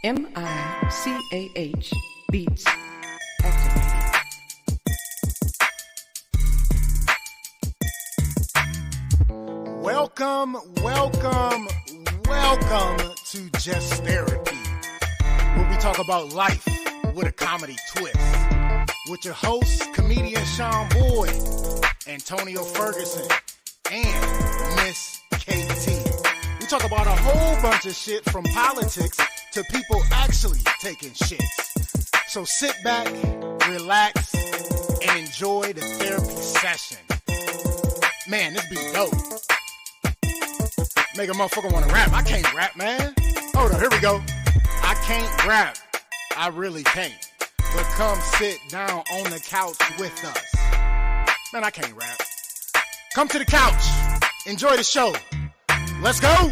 MICAH Beats activated. Welcome to Just Therapy, where we talk about life with a comedy twist. With your hosts, comedian Sean Boyd, Antonio Ferguson, and Miss KT. We talk about a whole bunch of shit from politics to people actually taking shits. So sit back, relax, and enjoy the therapy session. Man, this be dope. Make a motherfucker want to rap. I can't rap, man. Hold on, here we go. I can't rap. I really can't. But come sit down on the couch with us. Man, I can't rap. Come to the couch. Enjoy the show. Let's go.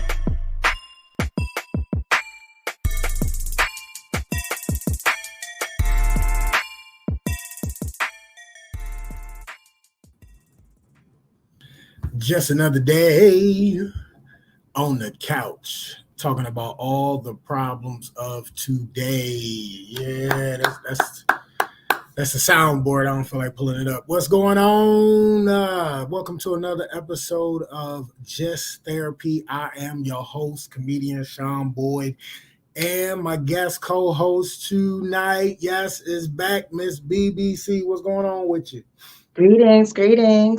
Just another day on the couch, talking about all the problems of today. Yeah, that's the soundboard. I don't feel like pulling it up. What's going on? Welcome to another episode of Just Therapy. I am your host, comedian Sean Boyd, and my guest co-host tonight, yes, is back, Miss BBC. What's going on with you? Greetings.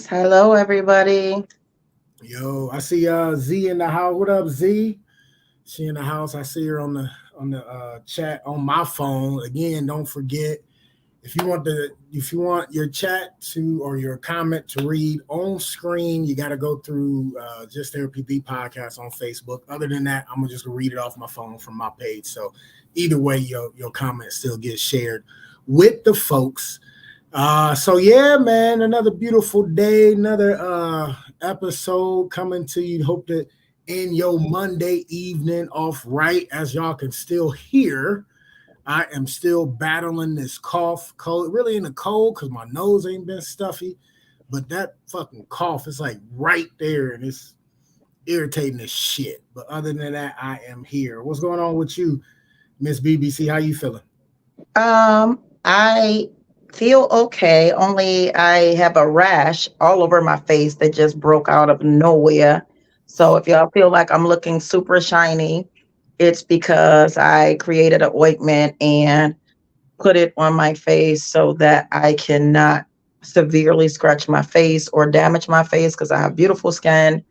Hello, everybody. Yo, I see Z in the house. What up, Z? She in the house. I see her on the chat on my phone. Again, don't forget, if you want your chat to or your comment to read on screen, you got to go through Just Therapy the podcast on Facebook. Other than that, I'm just gonna read it off my phone from my page. So either way, your comment still gets shared with the folks. So yeah, man, another beautiful day, another episode coming to you. Hope to end your Monday evening off right. As y'all can still hear, I am still battling this cough. Cold, really in a cold because my nose ain't been stuffy, but that fucking cough is like right there and it's irritating as shit. But other than that, I am here. What's going on with you, Miss BBC? How you feeling? I feel okay, only I have a rash all over my face that just broke out of nowhere. So if y'all feel like I'm looking super shiny, it's because I created an ointment and put it on my face so that I cannot severely scratch my face or damage my face because I have beautiful skin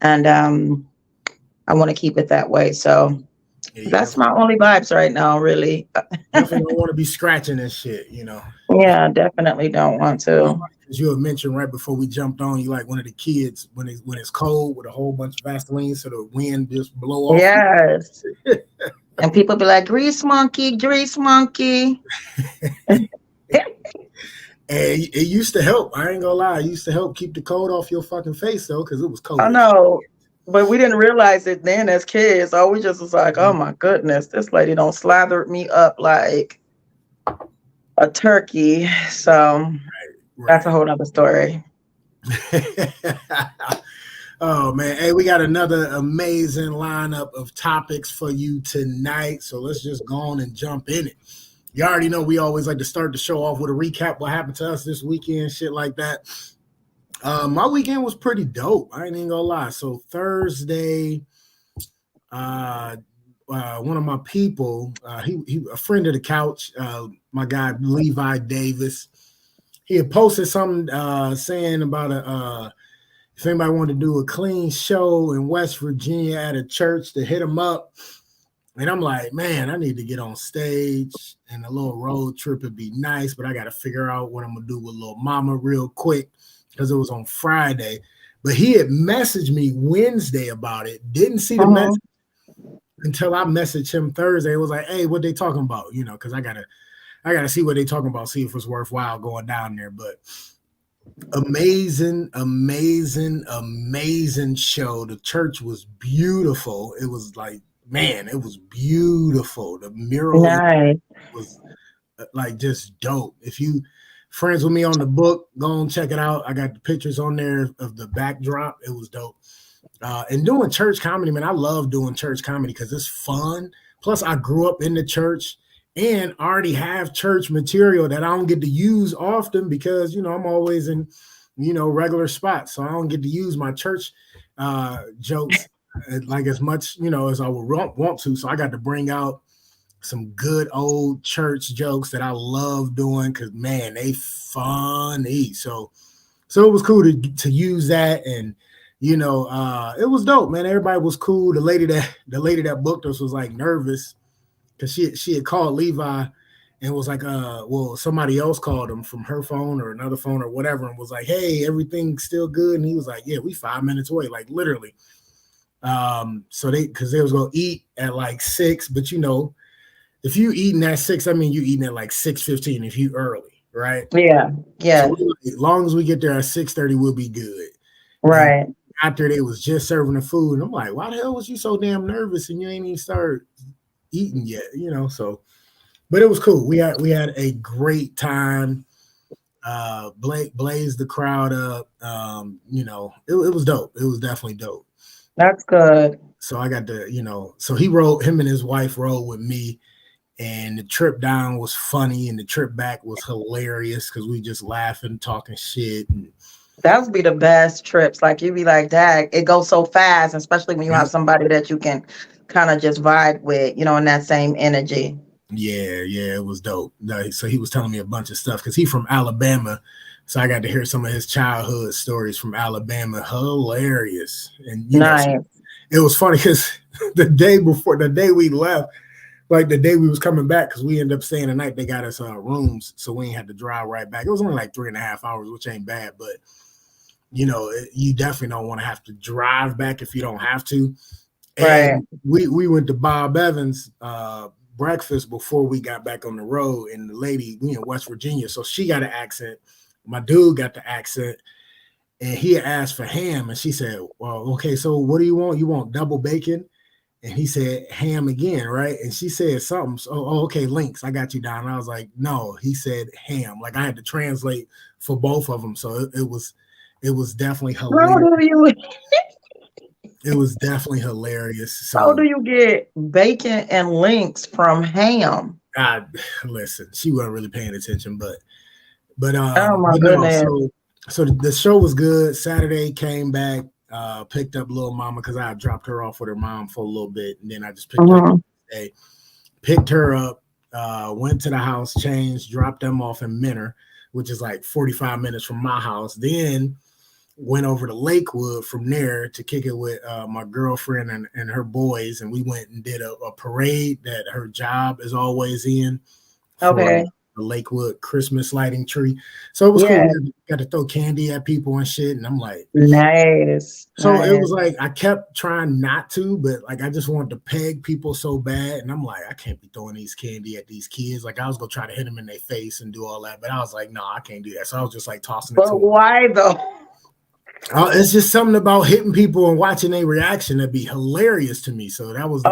and I want to keep it that way. So that's my only vibes right now, really. Definitely don't want to be scratching this shit, you know. Yeah, definitely don't want to. As you had mentioned right before we jumped on, you like one of the kids when it's cold with a whole bunch of Vaseline so the wind just blow off. Yes. And people be like, grease monkey. And it used to help. I ain't gonna lie. It used to help keep the cold off your fucking face though, because it was cold. I know. But we didn't realize it then as kids. Oh, we just was like, oh my goodness, this lady don't slather me up like a turkey. So That's a whole other story. Oh man. Hey, we got another amazing lineup of topics for you tonight. So let's just go on and jump in it. You already know we always like to start the show off with a recap what happened to us this weekend, shit like that. My weekend was pretty dope. I ain't even gonna lie. So Thursday, one of my people, he a friend of the couch, my guy Levi Davis, he had posted something saying about if anybody wanted to do a clean show in West Virginia at a church to hit him up. And I'm like, man, I need to get on stage and a little road trip would be nice, but I got to figure out what I'm gonna do with Lil Mama real quick. Because it was on Friday, but he had messaged me Wednesday about it. Didn't see the message until I messaged him Thursday. It was like, hey, what they talking about? You know, because I gotta see what they talking about, see if it's worthwhile going down there. But amazing show. The church was beautiful. It was like, man, it was beautiful. The mural was like just dope. If you friends with me on the book, go and check it out. I got the pictures on there of the backdrop. It was dope. And doing church comedy, man, I love doing church comedy because it's fun, Plus, I grew up in the church and already have church material that I don't get to use often because, I'm always in, regular spots. So I don't get to use my church jokes like as much, as I would want to. So I got to bring out some good old church jokes that I love doing because, man, they funny. So it was cool to use that. And, it was dope, man. Everybody was cool. The lady that booked us was like nervous because she had called Levi and was like, somebody else called him from her phone or another phone or whatever and was like, hey, everything's still good. And he was like, yeah, we 5 minutes away, like literally. Because they was going to eat at like 6, but if you eating at 6, I mean, you eating at like 6:15 if you early, right? Yeah. So as long as we get there at 6:30, we'll be good. Right. And after they was just serving the food, and I'm like, why the hell was you so damn nervous and you ain't even started eating yet? So, but it was cool. We had a great time. Blake blazed the crowd up. It was dope. It was definitely dope. That's good. So I got to, so him and his wife rode with me. And the trip down was funny, and the trip back was hilarious because we just laughing, talking shit. And that would be the best trips. Like you'd be like, "Dad, it goes so fast," especially when you have somebody that you can kind of just vibe with, in that same energy. Yeah, it was dope. So he was telling me a bunch of stuff because he's from Alabama, so I got to hear some of his childhood stories from Alabama. Hilarious, and nice. It was funny because the day we left. Like the day we was coming back, because we ended up staying the night, they got us rooms, so we ain't had to drive right back. It was only like 3.5 hours, which ain't bad, but you definitely don't want to have to drive back if you don't have to. And right. We went to Bob Evans breakfast before we got back on the road, and the lady, we in West Virginia, so she got an accent. My dude got the accent, and he asked for ham, and she said, well, okay, so what do you want? You want double bacon? And he said ham again, right? And she said something. So, okay, links. I got you down. And I was like, no, he said ham. Like I had to translate for both of them. So it was definitely hilarious. It was definitely hilarious. So how do you get bacon and links from ham? Listen, she wasn't really paying attention, but oh my goodness. So the show was good. Saturday came back. Picked up little mama because I dropped her off with her mom for a little bit, and then I just picked her up today. Picked her up, went to the house, changed, dropped them off in Menor, which is like 45 minutes from my house. Then went over to Lakewood from there to kick it with my girlfriend and her boys, and we went and did a parade that her job is always in. Okay. The Lakewood Christmas lighting tree. So it was cool. Got to throw candy at people and shit. And I'm like, nice. So it was like, I kept trying not to, but like, I just wanted to peg people so bad. And I'm like, I can't be throwing these candy at these kids. Like I was going to try to hit them in their face and do all that. But I was like, no, I can't do that. So I was just like tossing it. But why though? It's just something about hitting people and watching their reaction that'd be hilarious to me. So that was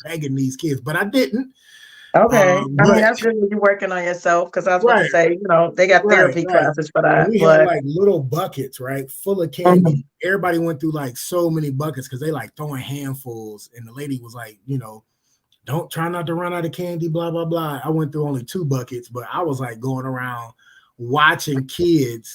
pegging these kids, but I didn't. Okay. I mean, that's good when you're working on yourself, because I was going to say, they got therapy classes for that. We had like little buckets, right, full of candy. Everybody went through like so many buckets because they like throwing handfuls. And the lady was like, don't try not to run out of candy, blah, blah, blah. I went through only 2 buckets, but I was like going around watching kids.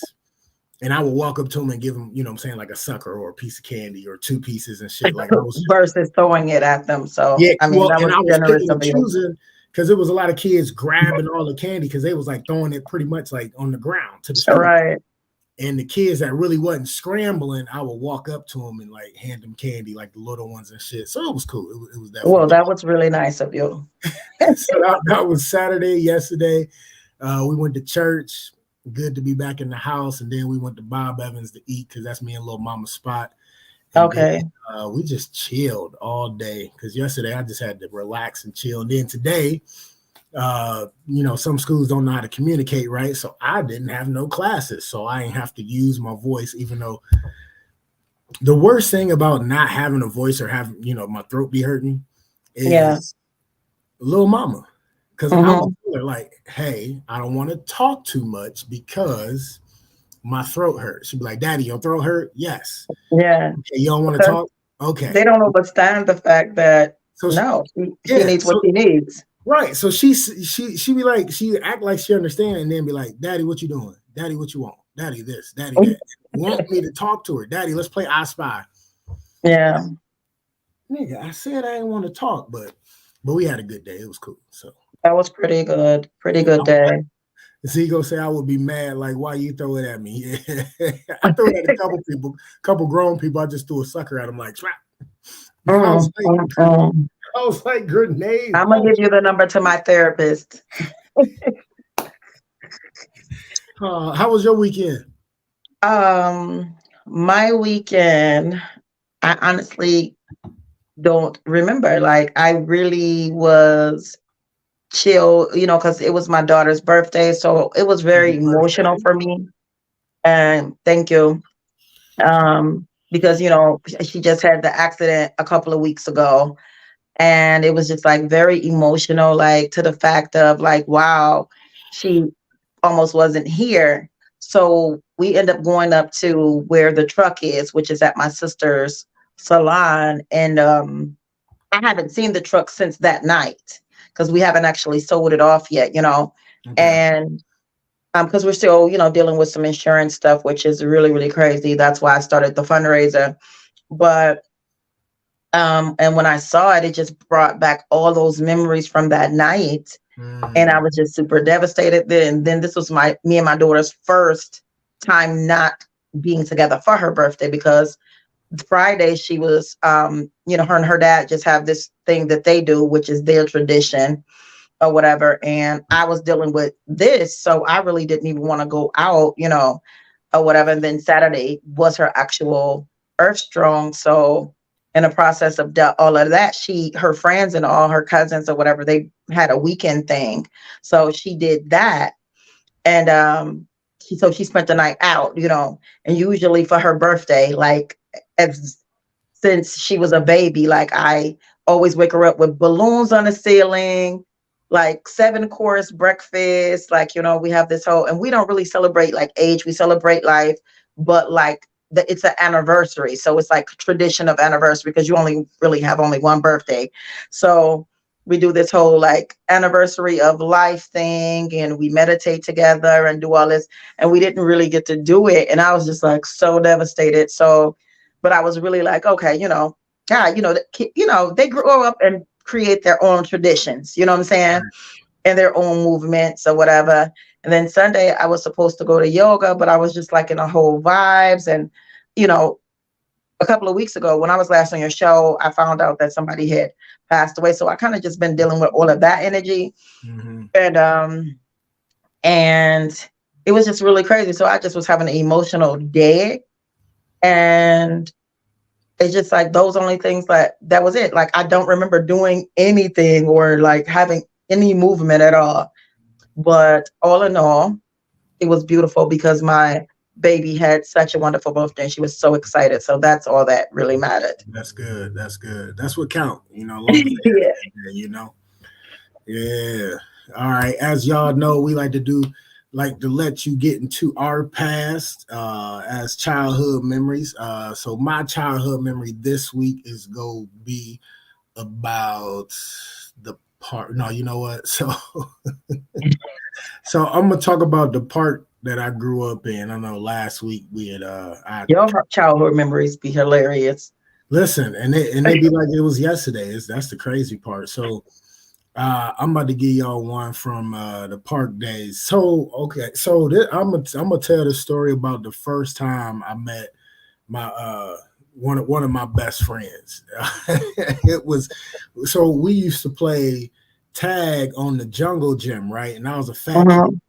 And I would walk up to them and give them, like a sucker or a piece of candy or 2 pieces and shit. Like I was versus throwing it at them. So yeah, I mean, that was generous of you. Choosing because it was a lot of kids grabbing all the candy because they was like throwing it pretty much like on the ground to the street. Right. And the kids that really wasn't scrambling, I would walk up to them and like hand them candy, like the little ones and shit. So it was cool. It was definitely well, that was really nice of you. So that was Saturday. Yesterday, we went to church. Good to be back in the house, and then we went to Bob Evans to eat because that's me and little mama's spot. And okay. Then, we just chilled all day because yesterday I just had to relax and chill. And then today, some schools don't know how to communicate, right? So I didn't have no classes, so I didn't have to use my voice. Even though the worst thing about not having a voice or having my throat be hurting is little mama. Because I was like, hey, I don't want to talk too much because my throat hurts. She'd be like, Daddy, your throat hurt? Yes. Yeah. Okay, you don't want to talk? Okay. They don't understand the fact that So No, she yeah, needs what so she needs. right. So she be like, she act like she understand and then be like, Daddy, what you doing? Daddy, what you want? Daddy, this, Daddy, that. Want me to talk to her. Daddy, let's play I Spy. Yeah, Nigga, I said I didn't want to talk, but we had a good day. It was cool. So that was pretty good. Pretty good day. he gonna say I would be mad, like, why you throw it at me? Yeah. I threw it at a couple people, couple grown people. I just threw a sucker at them like slap. I was like grenade. I'm gonna give you the number to my therapist. How was your weekend? My weekend, I honestly don't remember. Like, I really was chill, because it was my daughter's birthday, so it was very emotional for me. And thank you. Because she just had the accident a couple of weeks ago, and it was just like very emotional, like to the fact of like, wow, she almost wasn't here. So we end up going up to where the truck is, which is at my sister's salon. And I haven't seen the truck since that night because we haven't actually sold it off yet, Okay. And because we're still, dealing with some insurance stuff, which is really, really crazy. That's why I started the fundraiser. But and when I saw it, it just brought back all those memories from that night. And I was just super devastated. Then this was me and my daughter's first time not being together for her birthday, because Friday she was, her and her dad just have this thing that they do, which is their tradition or whatever. And I was dealing with this, so I really didn't even want to go out, or whatever. And then Saturday was her actual Earth Strong. So in the process of all of that, her friends and all her cousins or whatever, they had a weekend thing. So she did that. And she spent the night out, and usually for her birthday, like since she was a baby, like I always wake her up with balloons on the ceiling, like 7-course breakfast. Like, we have this whole, and we don't really celebrate like age, we celebrate life, but like it's an anniversary. So it's like tradition of anniversary because you only really have only one birthday. So we do this whole like anniversary of life thing, and we meditate together and do all this. And we didn't really get to do it. And I was just like so devastated. So, but I was really like, okay, God, they grow up and create their own traditions, you know what I'm saying? And their own movements or whatever. And then Sunday I was supposed to go to yoga, but I was just like in a whole vibes. And, a couple of weeks ago when I was last on your show, I found out that somebody had passed away. So I kind of just been dealing with all of that energy. Mm-hmm. And it was just really crazy. So I just was having an emotional day. And it's just like those only things that was it. Like, I don't remember doing anything or like having any movement at all. But all in all, it was beautiful because my baby had such a wonderful birthday and she was so excited. So that's all that really mattered. That's good. That's good. That's what count, Yeah. Yeah. All right. As y'all know, we like to let you get into our past as childhood memories. So my childhood memory this week is going to be about the part. No, you know what? So I'm going to talk about the part that I grew up in. I know last week we had your childhood memories be hilarious. Listen, and they be like it was yesterday. That's the crazy part. So I'm about to give y'all one from the park days. So okay, so I'm gonna tell the story about the first time I met my one of my best friends. It was, so we used to play tag on the jungle gym, right? And I was a fat kid.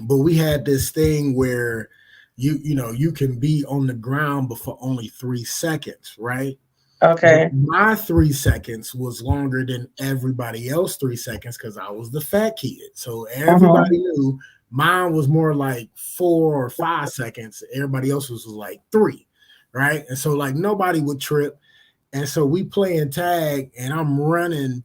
But we had this thing where you can be on the ground but for only 3 seconds, right? Okay. But my 3 seconds was longer than everybody else 3 seconds because I was the fat kid. So everybody knew mine was more like 4 or 5 seconds. Everybody else was like 3, right? And so like nobody would trip. And so we playing tag and I'm running.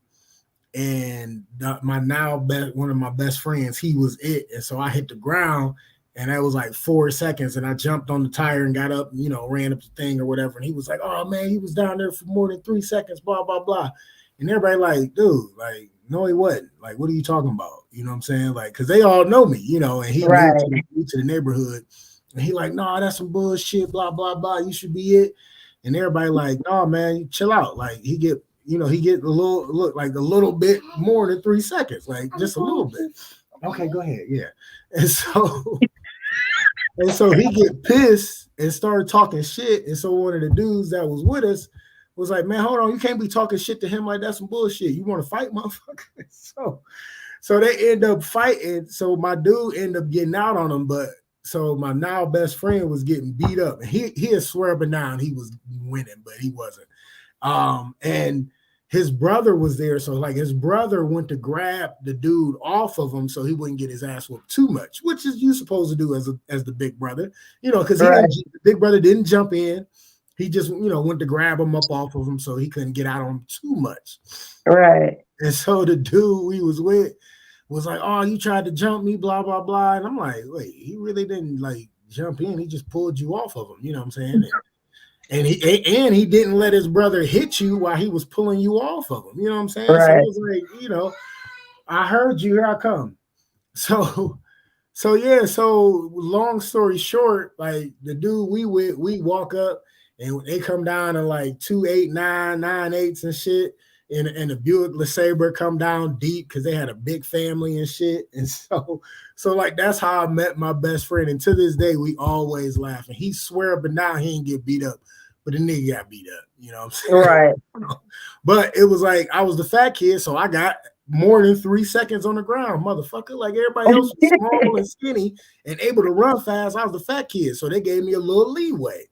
And one of my best friends, he was it. And so I hit the ground And that was like 4 seconds. And I jumped on the tire and got up, you know, ran up the thing or whatever. And he was like, oh man, he was down there for more than 3 seconds, blah, blah, blah. And everybody like, dude, like, no, he wasn't. Like, what are you talking about? You know what I'm saying? Like, because they all know me, you know, and he new to the neighborhood. And he like, no, that's some bullshit, blah, blah, blah. You should be it. And everybody like, no, man, you chill out. Like, he get a little bit more than 3 seconds, like just a little bit. Okay, go ahead. Yeah. And so he get pissed and started talking shit. And so one of the dudes that was with us was like, man, hold on, you can't be talking shit to him like that's some bullshit. You want to fight, motherfucker? So they end up fighting. So my dude ended up getting out on him, but so my now best friend was getting beat up. And he had swear but now he was winning, but he wasn't. And his brother was there. So like his brother went to grab the dude off of him so he wouldn't get his ass whooped too much, which is you supposed to do as the big brother, you know, because the big brother didn't jump in. He just, you know, went to grab him up off of him so he couldn't get out on him too much. Right. And so the dude we was with was like, oh, you tried to jump me, blah, blah, blah. And I'm like, wait, he really didn't like jump in. He just pulled you off of him. You know what I'm saying? And he didn't let his brother hit you while he was pulling you off of him. You know what I'm saying? Right. So it was like, you know, I heard you, here I come. So yeah, so long story short, like the dude we walk up and they come down in like 289, 98s and shit. And the Buick LeSabre come down deep because they had a big family and shit. And so like that's how I met my best friend. And to this day, we always laugh. And he swear, but now he ain't get beat up. But the nigga got beat up. You know what I'm saying? Right. But it was like I was the fat kid, so I got more than 3 seconds on the ground, motherfucker. Like everybody else was small and skinny and able to run fast. I was the fat kid, so they gave me a little leeway.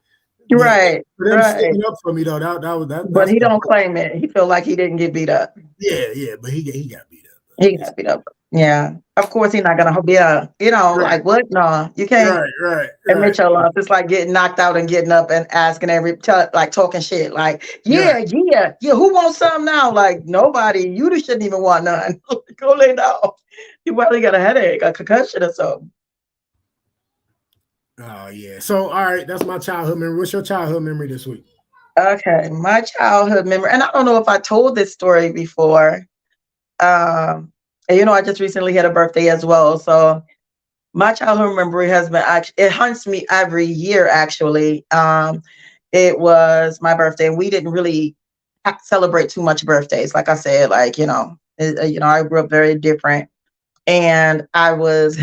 Right. For them sticking up for me though, that. But he don't claim it. He feel like he didn't get beat up. Yeah, but he got beat up. He got beat up. Yeah. Of course, he's not gonna be like what? No, you can't. Right. Admit your loss. It's like getting knocked out and getting up and asking talking shit. Like, yeah. Who wants some now? Like nobody. You shouldn't even want none. Go lay down. You probably got a headache, a concussion or something. Oh yeah. So all right, that's my childhood memory. What's your childhood memory this week? Okay, my childhood memory, and I don't know if I told this story before. And I just recently had a birthday as well. So my childhood memory has been it haunts me every year. Actually, it was my birthday, and we didn't really celebrate too much birthdays. Like I said, I grew up very different, and I was.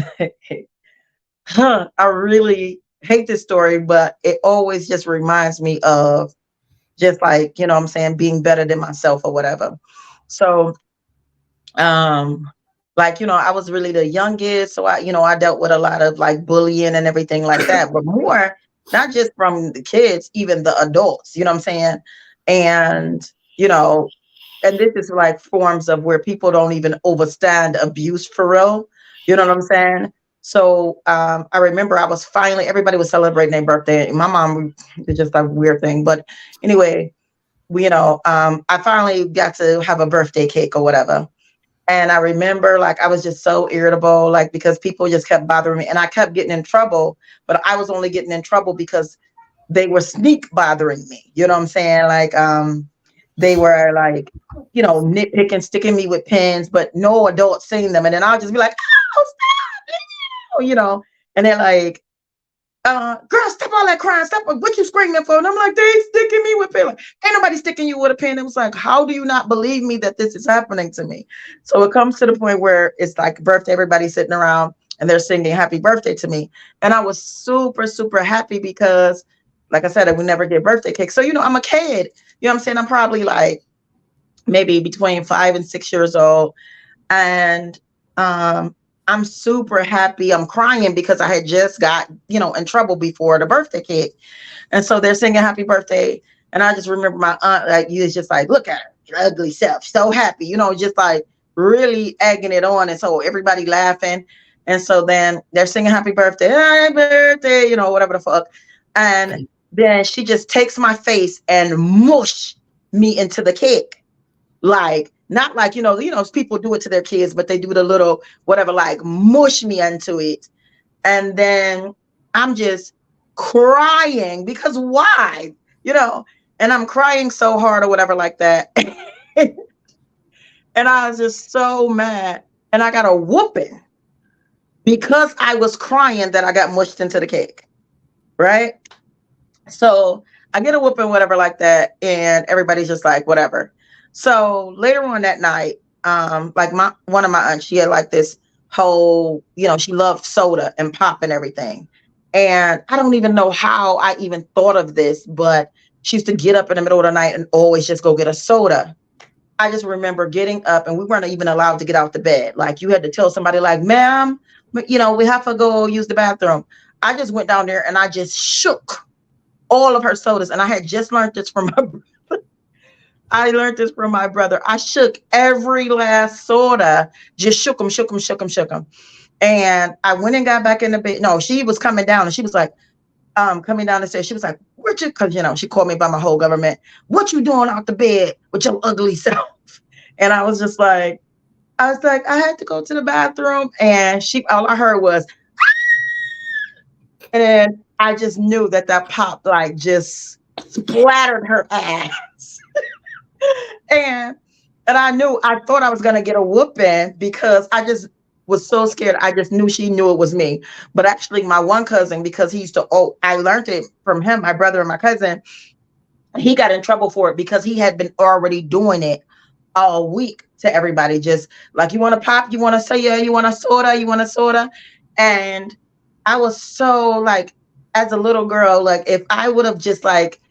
I really hate this story, but it always just reminds me of just like, you know what I'm saying, being better than myself or whatever. So, I was really the youngest. So I dealt with a lot of like bullying and everything like that, but more, not just from the kids, even the adults, you know what I'm saying? And, and this is like forms of where people don't even overstand abuse for real. You know what I'm saying? So I remember everybody was celebrating their birthday. My mom did just a weird thing. But anyway, I finally got to have a birthday cake or whatever. And I remember I was just so irritable, because people just kept bothering me and I kept getting in trouble. But I was only getting in trouble because they were sneak bothering me. You know what I'm saying? They were nitpicking, sticking me with pins, but no adult seen them. And then I'll just be like, oh, stop. And they're like, girl, stop all that crying. Stop. What you screaming for? And I'm like, they sticking me with pin. Ain't nobody sticking you with a pin. It was like, how do you not believe me that this is happening to me? So it comes to the point where it's like birthday, everybody's sitting around and they're singing happy birthday to me. And I was super, super happy because, like I said, I would never get birthday cake. So, I'm a kid. You know what I'm saying? I'm probably maybe between 5 and 6 years old. And I'm super happy. I'm crying because I had just got, in trouble before the birthday cake. And so they're singing happy birthday. And I just remember my aunt, you was just like, look at her, your ugly self. So happy, just really egging it on. And so everybody laughing. And so then they're singing happy birthday, whatever the fuck. And then she just takes my face and mush me into the cake. Not people do it to their kids, but they do the little whatever, mush me into it. And then I'm just crying because why? And I'm crying so hard or whatever like that. And I was just so mad. And I got a whooping because I was crying that I got mushed into the cake. Right. So I get a whooping, whatever like that. And everybody's just like, whatever. So later on that night, like one of my aunts, she had like this whole, she loved soda and pop and everything. And I don't even know how I even thought of this, but she used to get up in the middle of the night and always just go get a soda. I just remember getting up and we weren't even allowed to get out the bed. Like you had to tell somebody like, ma'am, we have to go use the bathroom. I just went down there and I just shook all of her sodas. And I had just learned this from my brother. I shook every last soda, just shook them. And I went and got back in the bed. No, she was coming down and she was like, coming down the stairs. She was like, because she called me by my whole government. What you doing out the bed with your ugly self? And I was like, I had to go to the bathroom. And all I heard was, and then I just knew that pop like just splattered her ass. and I thought I was going to get a whooping because I just was so scared. I just knew she knew it was me. But actually my one cousin, because he used to, I learned it from him, my brother and my cousin, he got in trouble for it because he had been already doing it all week to everybody. Just like, you want to pop, you want to say, yeah, you want a soda. And I was so like, as a little girl, like if I would have just like,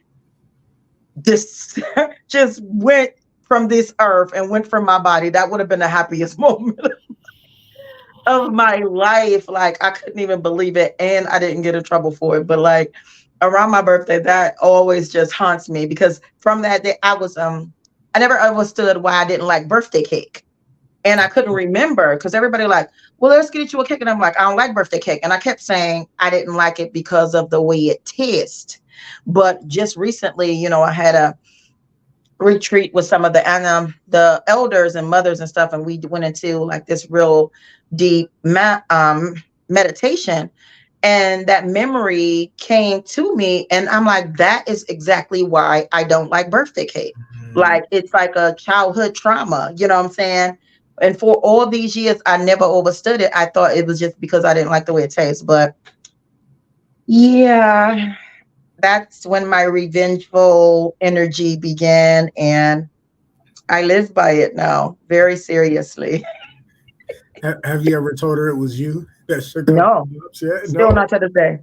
this just went from this earth and went from my body, that would have been the happiest moment of my life. Like I couldn't even believe it, and I didn't get in trouble for it. But like around my birthday, that always just haunts me because from that day I never understood why I didn't like birthday cake, and I couldn't remember because everybody like, well, let's get you a cake, and I'm like, I don't like birthday cake, and I kept saying I didn't like it because of the way it tastes. But just recently, I had a retreat with some of the elders and mothers and stuff, and we went into like this real deep meditation, and that memory came to me, and I'm like, that is exactly why I don't like birthday cake. Mm-hmm. Like it's like a childhood trauma, you know what I'm saying? And for all these years, I never understood it. I thought it was just because I didn't like the way it tastes. But yeah, that's when my revengeful energy began, and I live by it now, very seriously. Have you ever told her it was you that shook her? No, still not to this day.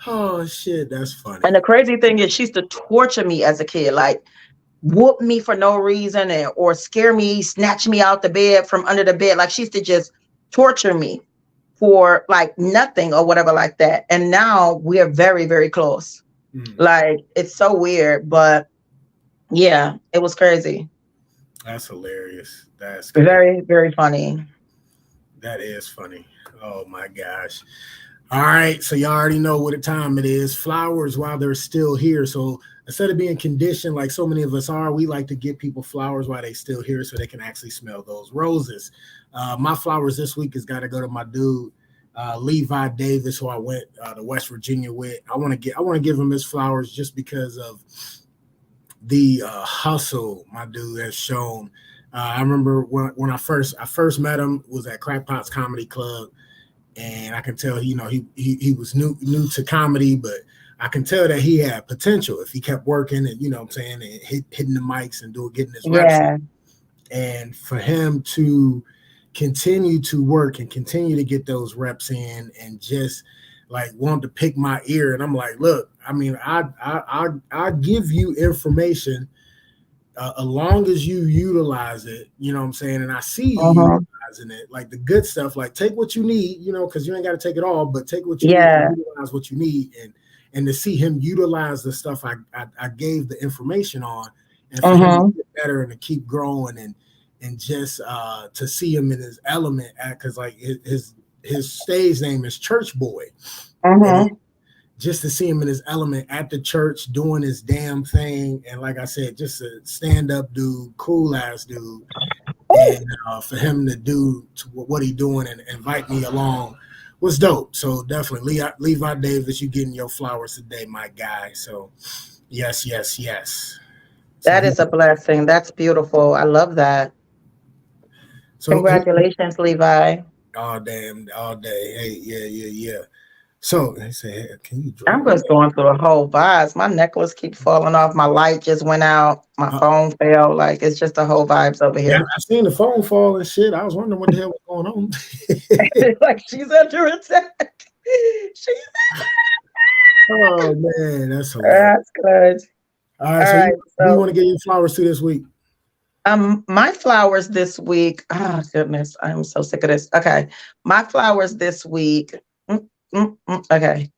Oh shit, that's funny. And the crazy thing is, she used to torture me as a kid, like whoop me for no reason, or scare me, snatch me out the bed from under the bed. Like she used to just torture me for like nothing or whatever like that. And now we are very, very close. Like it's so weird, but yeah, it was crazy. That's hilarious. That's very, very funny. That is funny. Oh my gosh. All right, so y'all already know what time it is. Flowers while they're still here. So instead of being conditioned like so many of us are, we like to give people flowers while they're still here so they can actually smell those roses. My flowers this week has got to go to my dude, Levi Davis, who I went to West Virginia with. I want to give him his flowers just because of the hustle my dude has shown. I remember when I first met him was at Crackpots Comedy Club, and I can tell he was new to comedy, but I can tell that he had potential if he kept working and and hitting the mics and getting his reps. Yeah. And for him to continue to work and continue to get those reps in and just like want to pick my ear, and I'm like, look, I mean, I give you information as long as you utilize it, you know what I'm saying? And I see you utilizing it, like the good stuff, like take what you need, because you ain't got to take it all, but take what you need and utilize what you need. And to see him utilize the stuff I gave the information on, and for him to get better and to keep growing and just to see him in his element, because like his stage name is Church Boy. Just to see him in his element at the church doing his damn thing, and like I said, just a stand-up dude, cool ass dude, and for him to do what he doing and invite me along was dope. So definitely, Levi Davis, you getting your flowers today, my guy. So yes. So That is a blessing. That's beautiful. I love that. so Congratulations, Levi. all day. Hey, yeah. So they say, hey, can you drop I'm just going through the whole vibes. My necklace keeps falling off. My light just went out. My phone fell. Like it's just the whole vibes over Yeah, here. I seen the phone fall and shit. I was wondering what the hell was going on. Like she's under attack. She's Oh man, that's hilarious. that's good. All right, All so right. who you So want to get your flowers to this week? my flowers this week. Oh goodness, I'm so sick of this. Okay. My flowers this week. Okay.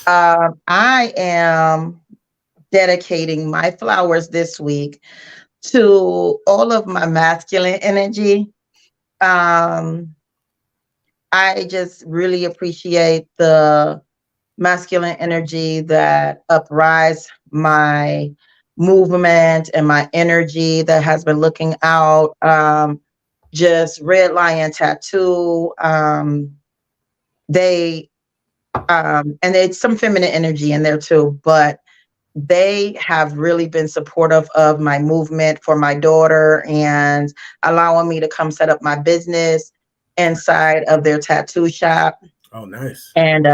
I am dedicating my flowers this week to all of my masculine energy. Um, I just really appreciate the masculine energy that uprise my movement and my energy that has been looking out. Just Red Lion Tattoo. They and it's some feminine energy in there too, but they have really been supportive of my movement for my daughter and allowing me to come set up my business inside of their tattoo shop Oh, nice. and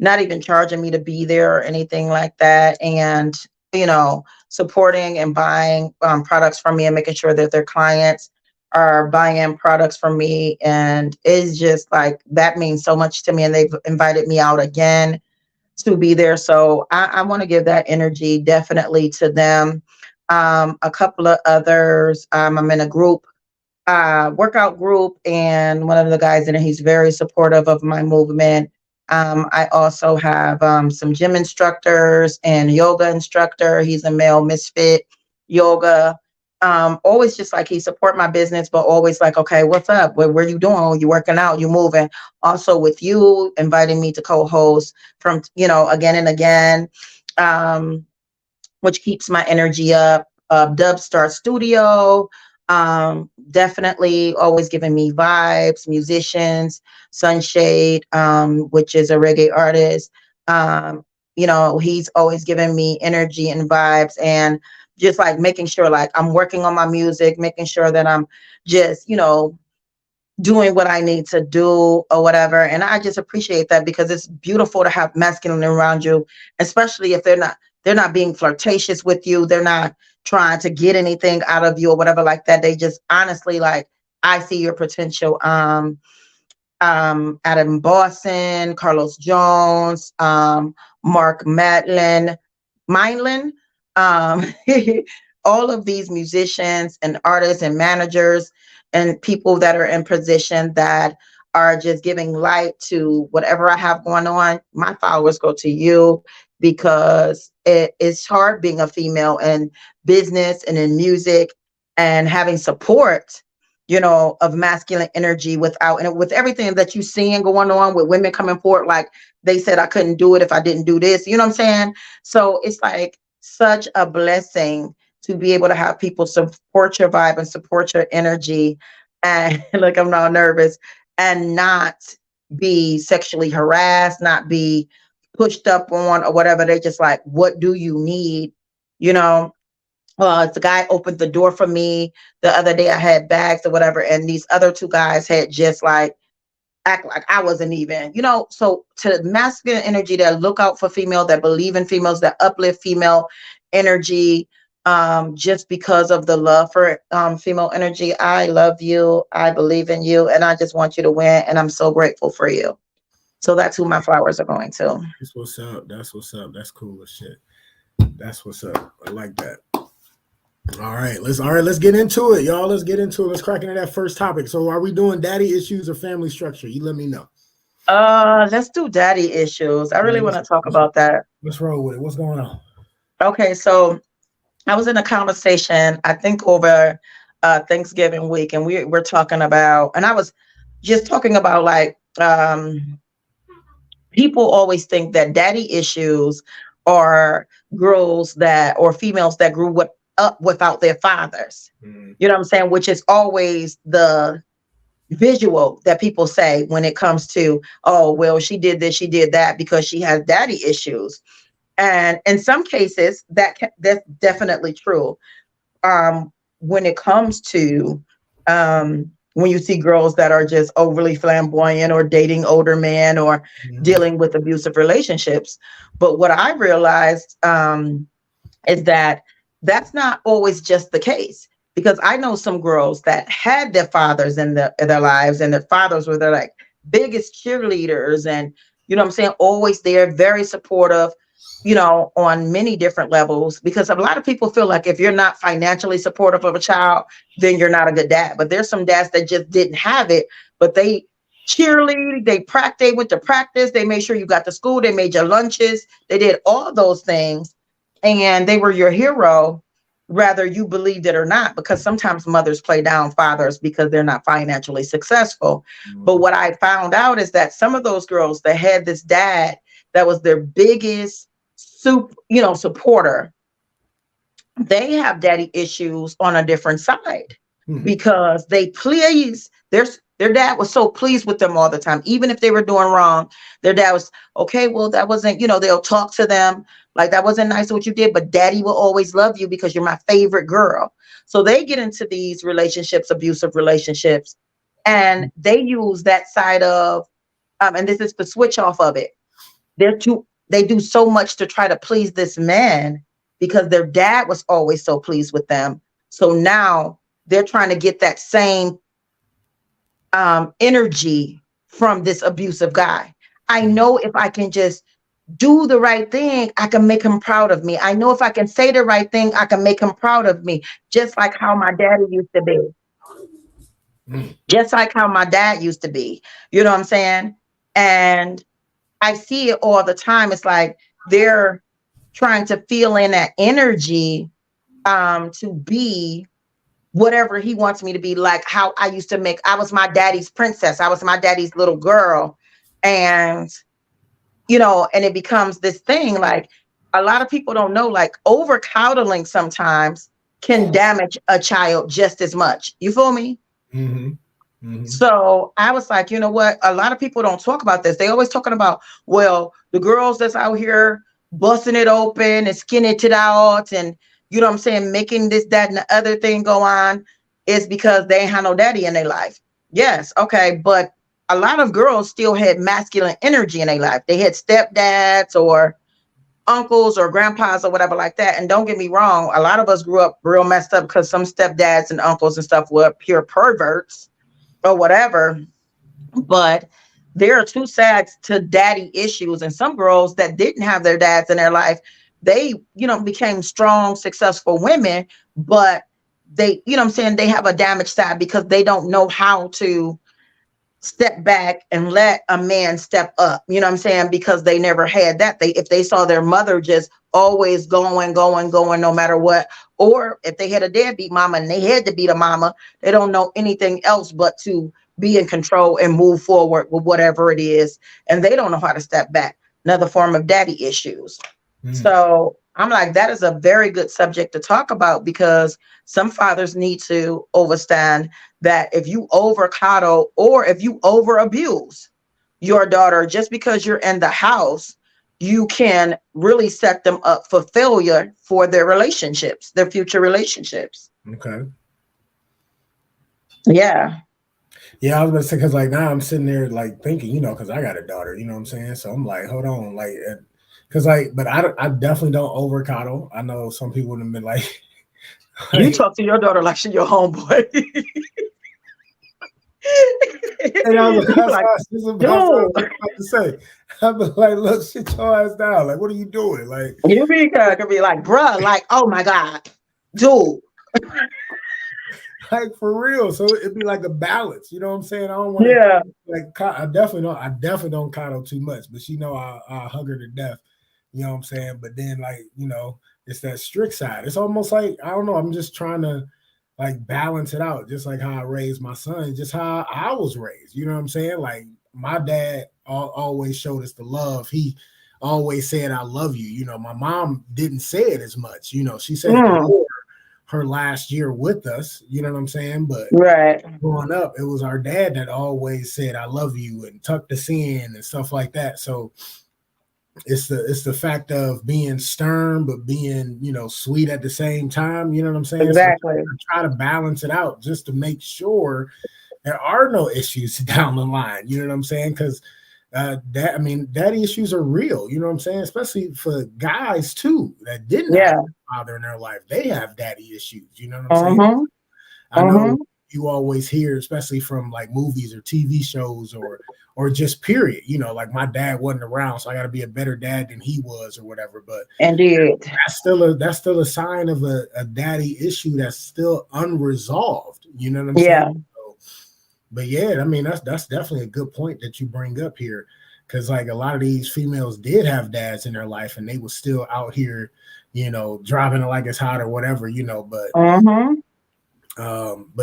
not even charging me to be there or anything like that. And, supporting and buying products from me and making sure that their clients are buying products from me. And it's just like that means so much to me. And they've invited me out again to be there. So I want to give that energy definitely to them. A couple of others, I'm in a group, workout group, and one of the guys in it, he's very supportive of my movement. I also have some gym instructors and yoga instructor. He's a male misfit yoga. Always just like he support my business, but always like, okay, what's up? Where you doing? Oh, you working out? You moving? Also with you inviting me to co-host from again and again, which keeps my energy up. Dub Star Studio, definitely always giving me vibes. Musicians, Sunshade, which is a reggae artist. He's always giving me energy and vibes, and just like making sure like I'm working on my music, making sure that I'm just doing what I need to do or whatever. And I just appreciate that because it's beautiful to have masculine around you, especially if they're not being flirtatious with you. They're not trying to get anything out of you or whatever like that. They just honestly like, I see your potential. Adam Boston, Carlos Jones, Mark Mindlin, um, all of these musicians and artists and managers and people that are in position that are just giving light to whatever I have going on. My followers go to you because it's hard being a female in business and in music and having support of masculine energy without, and with everything that you seeing going on with women coming forward, like they said, I couldn't do it if I didn't do this, you know what I'm saying? So it's like such a blessing to be able to have people support your vibe and support your energy. And look, I'm not nervous, and not be sexually harassed, not be pushed up on or whatever. They just like, what do you need? You know, the guy opened the door for me the other day. I had bags or whatever, and these other two guys had just like act like I wasn't even, So to masculine energy that look out for female, that believe in females, that uplift female energy, just because of the love for female energy. I love you. I believe in you, and I just want you to win. And I'm so grateful for you. So that's who my flowers are going to. That's what's up. That's what's up. That's cool as shit. That's what's up. I like that. All right, let's get into it, y'all. Let's get into it. Let's crack into that first topic. So are we doing daddy issues or family structure? You let me know. Let's do daddy issues. I really want to talk about that. Let's roll with it. What's going on? Okay, so I was in a conversation, I think over Thanksgiving week, and we're talking about, and I was just talking about like people always think that daddy issues are girls that or females that grew up without their fathers. Mhm. You know what I'm saying? Which is always the visual that people say when it comes to, oh, well, she did this, she did that because she has daddy issues. And in some cases, that's definitely true. When it comes to when you see girls that are just overly flamboyant or dating older men or Mhm. dealing with abusive relationships. But what I realized is that that's not always just the case, because I know some girls that had their fathers in their lives, and their fathers were their like biggest cheerleaders, and you know what I'm saying, always there, very supportive, you know, on many different levels. Because a lot of people feel like if you're not financially supportive of a child, then you're not a good dad. But there's some dads that just didn't have it, but they cheerlead, they went to practice, they made sure you got to school, they made your lunches, they did all those things, and they were your hero, whether you believed it or not, because sometimes mothers play down fathers because they're not financially successful. But what I found out is that some of those girls that had this dad that was their biggest supporter, they have daddy issues on a different side, because they please their dad was so pleased with them all the time. Even if they were doing wrong, their dad was okay, well, that wasn't, they'll talk to them like, that wasn't nice what you did, but daddy will always love you because you're my favorite girl. So they get into these relationships, abusive relationships, and they use that side of and this is the switch off of it. They do so much to try to please this man because their dad was always so pleased with them. So now they're trying to get that same energy from this abusive guy. I know if I can just do the right thing, I can make him proud of me. I know if I can say the right thing, I can make him proud of me, just like how my daddy used to be. Just like how my dad used to be. You know what I'm saying? And I see it all the time. It's like they're trying to feel in that energy to be whatever he wants me to be, like how I was my daddy's princess. I was my daddy's little girl. And, and it becomes this thing, like a lot of people don't know, like over coddling sometimes can damage a child just as much. You feel me? Mm-hmm. Mm-hmm. So I was like, you know what? A lot of people don't talk about this. They always talking about, well, the girls that's out here busting it open and skinning it out and, you know what I'm saying, making this, that, and the other thing go on is because they ain't had no daddy in their life. Yes. Okay. But a lot of girls still had masculine energy in their life. They had stepdads or uncles or grandpas or whatever like that. And don't get me wrong, a lot of us grew up real messed up because some stepdads and uncles and stuff were pure perverts or whatever. But there are two sides to daddy issues, and some girls that didn't have their dads in their life, they became strong, successful women, but they, I'm saying, they have a damaged side because they don't know how to step back and let a man step up, you know what I'm saying, because they never had that. If they saw their mother just always going no matter what, or if they had a deadbeat mama and they had to beat a mama, they don't know anything else but to be in control and move forward with whatever it is, and they don't know how to step back. Another form of daddy issues. So I'm like, that is a very good subject to talk about, because some fathers need to understand that if you over coddle or if you over abuse your daughter just because you're in the house, you can really set them up for failure for their relationships, their future relationships. Okay. Yeah. Yeah, I was gonna say, because like now I'm sitting there like thinking, because I got a daughter, you know what I'm saying? So I'm like, hold on, like, because but I definitely don't over coddle. I know some people would have been like, you talk to your daughter like she's your homeboy. And I was like, about to say, I'd be like, look, sit your ass down. Like, what are you doing? Like, you could be like, bruh, like, oh my God, dude. Like for real. So it'd be like a balance. You know what I'm saying? I don't want to I definitely don't coddle too much, but I hug her to death. You know what I'm saying? But then it's that strict side. It's almost like, I don't know, I'm just trying to like balance it out, just like how I raised my son, just how I was raised. You know what I'm saying? Like my dad always showed us the love. He always said, I love you. My mom didn't say it as much. She said it more, her last year with us, you know what I'm saying? But Right. growing up, it was our dad that always said, I love you, and tucked us in and stuff like that. So it's the fact of being stern but being, you know, sweet at the same time, you know what I'm saying? Exactly. So I try to balance it out just to make sure there are no issues down the line, you know what I'm saying? Because daddy issues are real, you know what I'm saying? Especially for guys too that didn't have a father in their life. They have daddy issues, you know what I'm saying? I know you always hear, especially from like movies or TV shows or just period, you know, like my dad wasn't around, so I got to be a better dad than he was or whatever. But indeed, that's still a sign of a daddy issue that's still unresolved. You know what I'm saying? So, but yeah, I mean that's definitely a good point that you bring up here, because like a lot of these females did have dads in their life and they were still out here, you know, driving it like it's hot or whatever, you know. But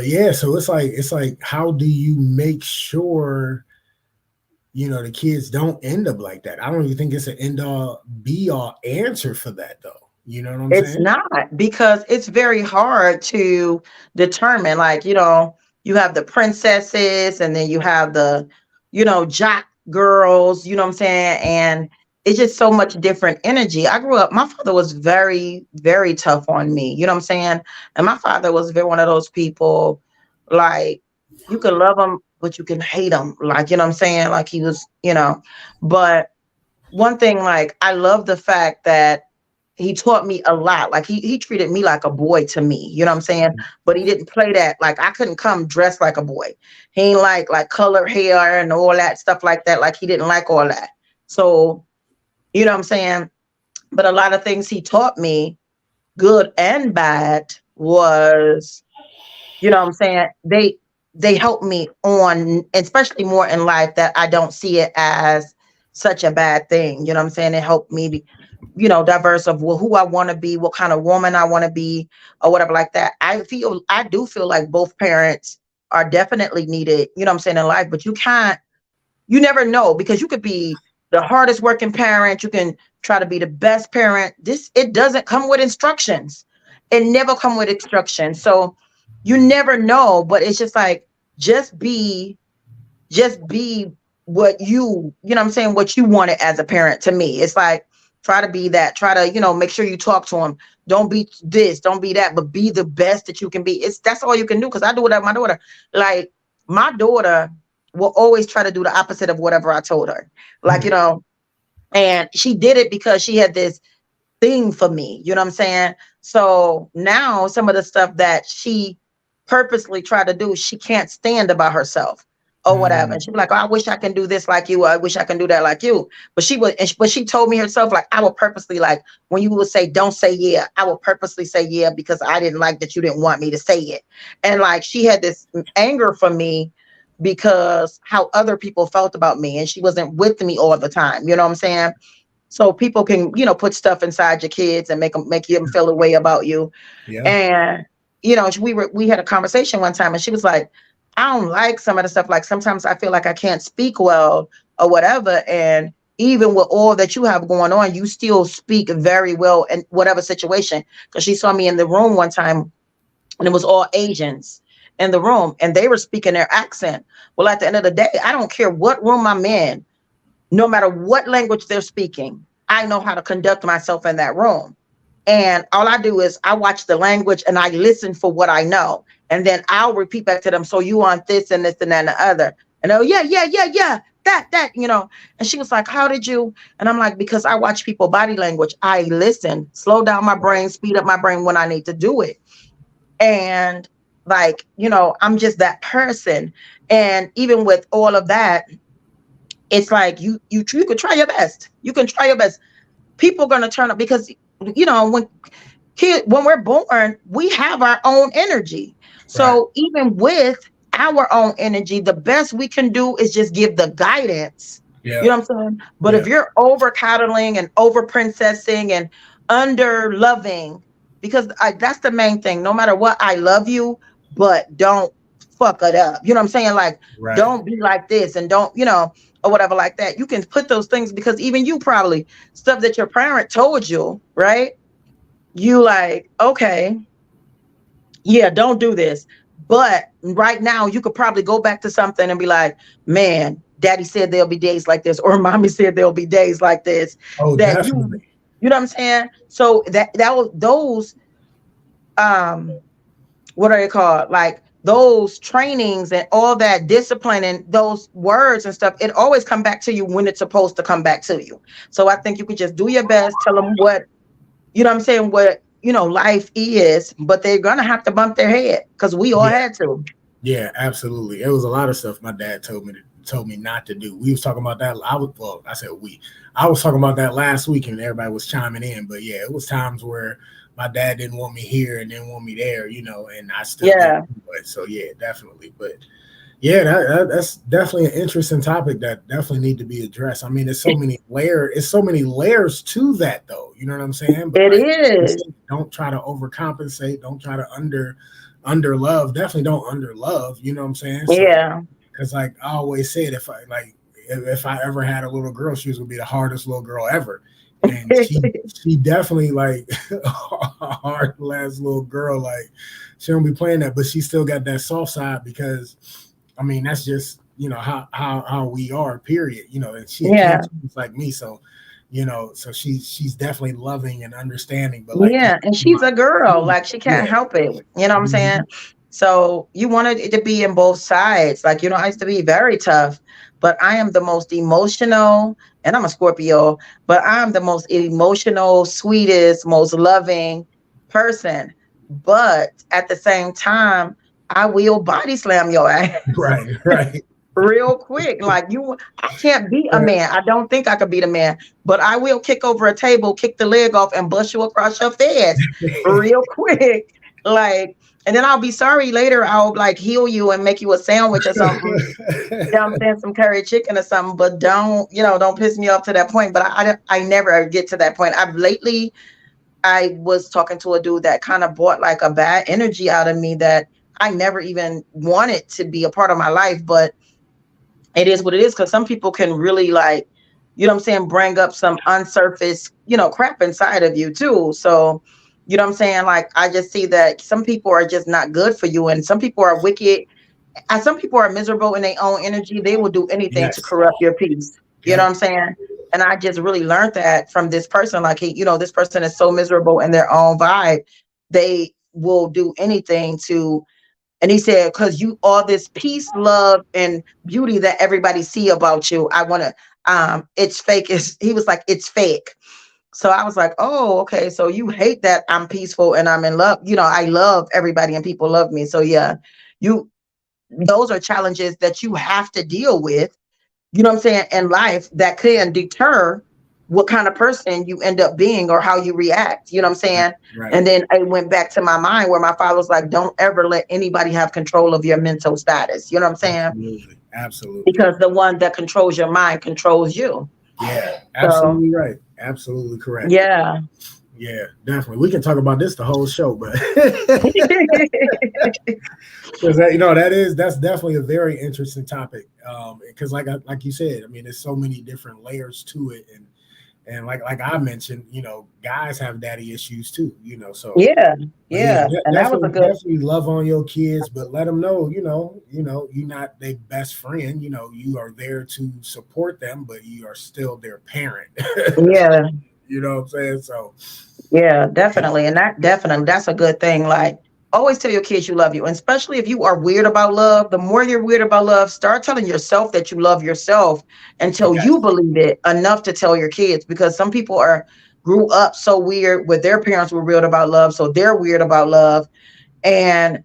yeah, so it's like how do you make sure, you know, the kids don't end up like that? I don't even think it's an end all be all answer for that though. You know what I'm saying? It's not, because it's very hard to determine. Like, you know, you have the princesses and then you have the, you know, jock girls, you know what I'm saying? And it's just so much different energy. I grew up, my father was very, very tough on me, you know what I'm saying? And my father was very one of those people, like, you can love him, but you can hate him. Like, you know what I'm saying? Like he was, you know, but one thing, like, I love the fact that he taught me a lot. Like he treated me like a boy to me, you know what I'm saying? But he didn't play that. Like I couldn't come dressed like a boy. He ain't like color hair and all that stuff like that. Like he didn't like all that. So, you know what I'm saying? But a lot of things he taught me, good and bad, was, you know what I'm saying? They helped me on, especially more in life, that I don't see it as such a bad thing. You know what I'm saying? It helped me be, you know, diverse of who I want to be, what kind of woman I want to be, or whatever like that. I do feel like both parents are definitely needed, you know what I'm saying, in life, but you never know, because you could be the hardest working parent. You can try to be the best parent. It doesn't come with instructions. It never come with instructions. So you never know, but it's just like, just be what you know what I'm saying, what you wanted as a parent. To me, it's like, try to be that, try to, you know, make sure you talk to them. Don't be this, don't be that, but be the best that you can be. That's all you can do. Because I do it with my daughter. Like my daughter will always try to do the opposite of whatever I told her. Like, you know, and she did it because she had this thing for me, you know what I'm saying? So now some of the stuff that she purposely tried to do, she can't stand about herself or whatever. And she'd be like, oh, I wish I can do this like you. I wish I can do that like you. But she told me herself, like, I would purposely, like, when you would say, don't say yeah, I would purposely say yeah, because I didn't like that you didn't want me to say it. And like, she had this anger for me because how other people felt about me, and she wasn't with me all the time. You know what I'm saying? So people can, you know, put stuff inside your kids and make them feel a way about you. Yeah. And, you know, we had a conversation one time and she was like, I don't like some of the stuff. Like sometimes I feel like I can't speak well or whatever. And even with all that you have going on, you still speak very well in whatever situation. Because she saw me in the room one time and it was all Asians in the room and they were speaking their accent. Well, at the end of the day, I don't care what room I'm in, no matter what language they're speaking, I know how to conduct myself in that room. And all I do is I watch the language and I listen for what I know. And then I'll repeat back to them. So you want this and this and that and the other. And oh, yeah, that, you know. And she was like, how did you? And I'm like, because I watch people body language. I listen, slow down my brain, speed up my brain when I need to do it. And like, you know, I'm just that person. And even with all of that, it's like you could try your best. You can try your best. People are going to turn up because, you know, when we're born, we have our own energy. So even with our own energy, the best we can do is just give the guidance. Yeah. You know what I'm saying? But if you're over coddling and over princessing and under loving, because that's the main thing. No matter what, I love you, but don't fuck it up. You know what I'm saying? Like, don't be like this and don't, you know, or whatever like that. You can put those things because even you probably stuff that your parent told you, right? You like, okay, yeah, don't do this. But right now, you could probably go back to something and be like, man, daddy said there'll be days like this, or mommy said there'll be days like this. Oh, That definitely. you know what I'm saying? So that was those, um, what are they called? Like those trainings and all that discipline and those words and stuff, it always come back to you when it's supposed to come back to you. So I think you could just do your best, tell them what, you know what I'm saying, what, life is, but they're gonna have to bump their head because we all Yeah. had to. Yeah, absolutely. It was a lot of stuff my dad told me not to do. We was talking about that. I said we. I was talking about that last week, and everybody was chiming in. But yeah, it was times where my dad didn't want me here and didn't want me there, and I still did. Yeah, So yeah, definitely. But yeah, that's definitely an interesting topic that definitely need to be addressed. I mean, it's so many layers to that, though. You know what I'm saying? But it like, is. don't try to overcompensate. Don't try to under love. Definitely don't under love. You know what I'm saying? So, Yeah. because like I always said, if I ever had a little girl, she was gonna be the hardest little girl ever. And she definitely like a hard last little girl. Like she don't be playing that, but she still got that soft side because I mean that's just how we are. Period. And she Yeah. can't just like me, so so she's definitely loving and understanding. But like Yeah. And she's a girl. Like she yeah. can't help it. You know what I'm saying? Mhm. So you wanted it to be in both sides. Like, I used to be very tough, but I am the most emotional, and I'm a Scorpio, but I'm the most emotional, sweetest, most loving person. But at the same time, I will body slam your ass Right, right. real quick. Like I can't beat a man. I don't think I could beat a man, but I will kick over a table, kick the leg off, and bust you across your face real quick. Like, and then I'll be sorry later. I'll like heal you and make you a sandwich or something. You know what I'm saying? Some curry chicken or something, but don't piss me off to that point. But I never get to that point. I was talking to a dude that kind of brought like a bad energy out of me that I never even wanted to be a part of my life, but it is what it is, because some people can really like, you know what I'm saying, bring up some unsurfaced, crap inside of you too. So, you know what I'm saying? Like, I just see that some people are just not good for you, and some people are wicked, and some people are miserable in their own energy. They will do anything to Yes. corrupt your peace. You know what Yep. I'm saying? And I just really learned that from this person. Like, this person is so miserable in their own vibe. They will do anything to, and he said, because you all this peace, love, and beauty that everybody see about you, I want to, it's fake. He was like, it's fake. So I was like, oh, okay. So you hate that I'm peaceful and I'm in love. I love everybody and people love me. So yeah, you, those are challenges that you have to deal with, what I'm saying, in life, that can deter what kind of person you end up being or how you react. You know what I'm saying? Right. And then I went back to my mind where my father was like, don't ever let anybody have control of your mental status. You know what I'm saying? Absolutely. Absolutely. Because the one that controls your mind controls you. Yeah. So Absolutely right. Absolutely correct. yeah. Yeah, definitely. We can talk about this the whole show, but because that's definitely a very interesting topic. Because like you said, I mean, there's so many different layers to it, and like I mentioned, guys have daddy issues too. So Yeah. but yeah, Yeah. And that was a good, definitely love on your kids, but let them know, you're not their best friend. You are there to support them, but you are still their parent. yeah. You know what I'm saying? So Yeah, definitely. And that's a good thing. Like, always tell your kids you love you. And especially if you are weird about love, the more you're weird about love, start telling yourself that you love yourself until you yes, believe it enough to tell your kids. Because some people grew up so weird with their parents were weird about love. So they're weird about love. And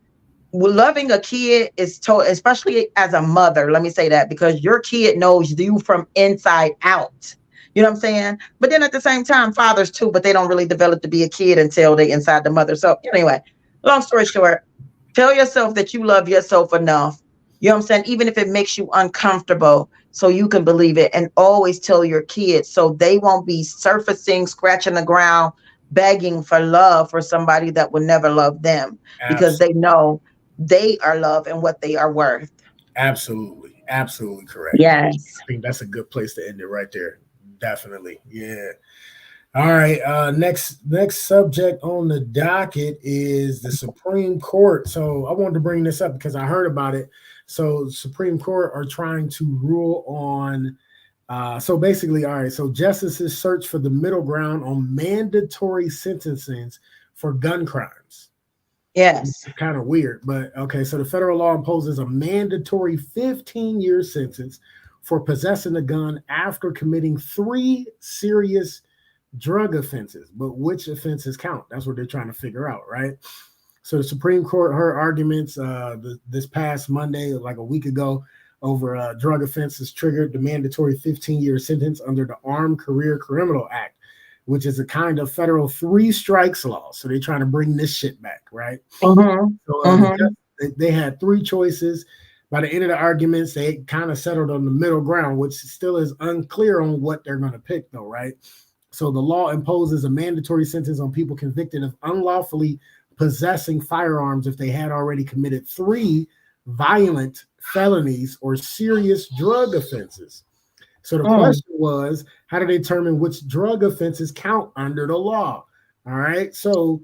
loving a kid is especially as a mother, let me say that, because your kid knows you from inside out. You know what I'm saying? But then at the same time, fathers too, but they don't really develop to be a kid until they inside the mother. So anyway, long story short, tell yourself that you love yourself enough. You know what I'm saying? Even if it makes you uncomfortable, so you can believe it. And always tell your kids so they won't be surfacing, scratching the ground, begging for love for somebody that will never love them, because absolutely. they know they are loved and what they are worth. Absolutely. Absolutely correct. Yes. I think that's a good place to end it right there. Definitely. Yeah. All right. Next subject on the docket is the Supreme Court. So I wanted to bring this up because I heard about it. So Supreme Court are trying to rule on. So basically, all right. So justices search for the middle ground on mandatory sentencings for gun crimes. Yes. Kind of weird, but okay. So the federal law imposes a mandatory 15-year sentence for possessing a gun after committing 3 serious drug offenses. But which offenses count? That's what they're trying to figure out, right? So the Supreme Court heard arguments this past Monday, like a week ago, over drug offenses triggered the mandatory 15-year sentence under the Armed Career Criminal Act, which is a kind of federal 3 strikes law. So they're trying to bring this shit back, right? Mm-hmm. So they had 3 choices. By the end of the arguments, they kind of settled on the middle ground, which still is unclear on what they're going to pick, though, right? So the law imposes a mandatory sentence on people convicted of unlawfully possessing firearms if they had already committed 3 violent felonies or serious drug offenses. So the question was, how to determine which drug offenses count under the law? All right. So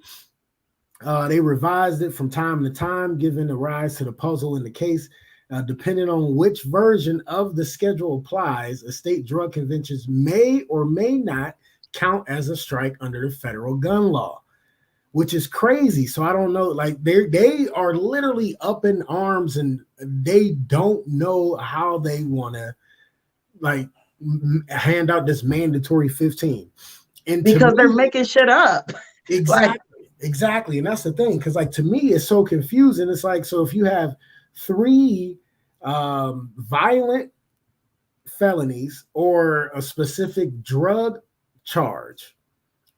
they revised it from time to time, giving a rise to the puzzle in the case. Depending on which version of the schedule applies, a state drug convictions may or may not count as a strike under the federal gun law, which is crazy. So I don't know, like they are literally up in arms and they don't know how they want to like hand out this mandatory 15. And because they're making shit up. Exactly. And that's the thing. Cause like, to me, it's so confusing. It's like, so if you have 3 violent felonies or a specific drug charge.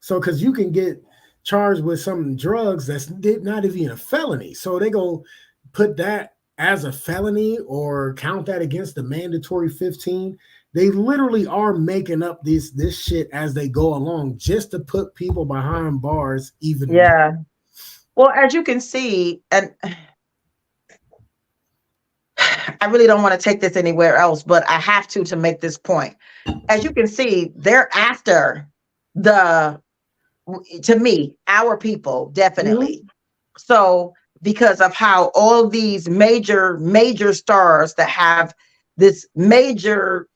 So, cause you can get charged with some drugs that's not even a felony. So they go put that as a felony or count that against the mandatory 15. They literally are making up this shit as they go along just to put people behind bars even more. Well, as you can see, and I really don't want to take this anywhere else, but I have to make this point. As you can see, they're after to me, our people, definitely. So because of how all these major stars that have this major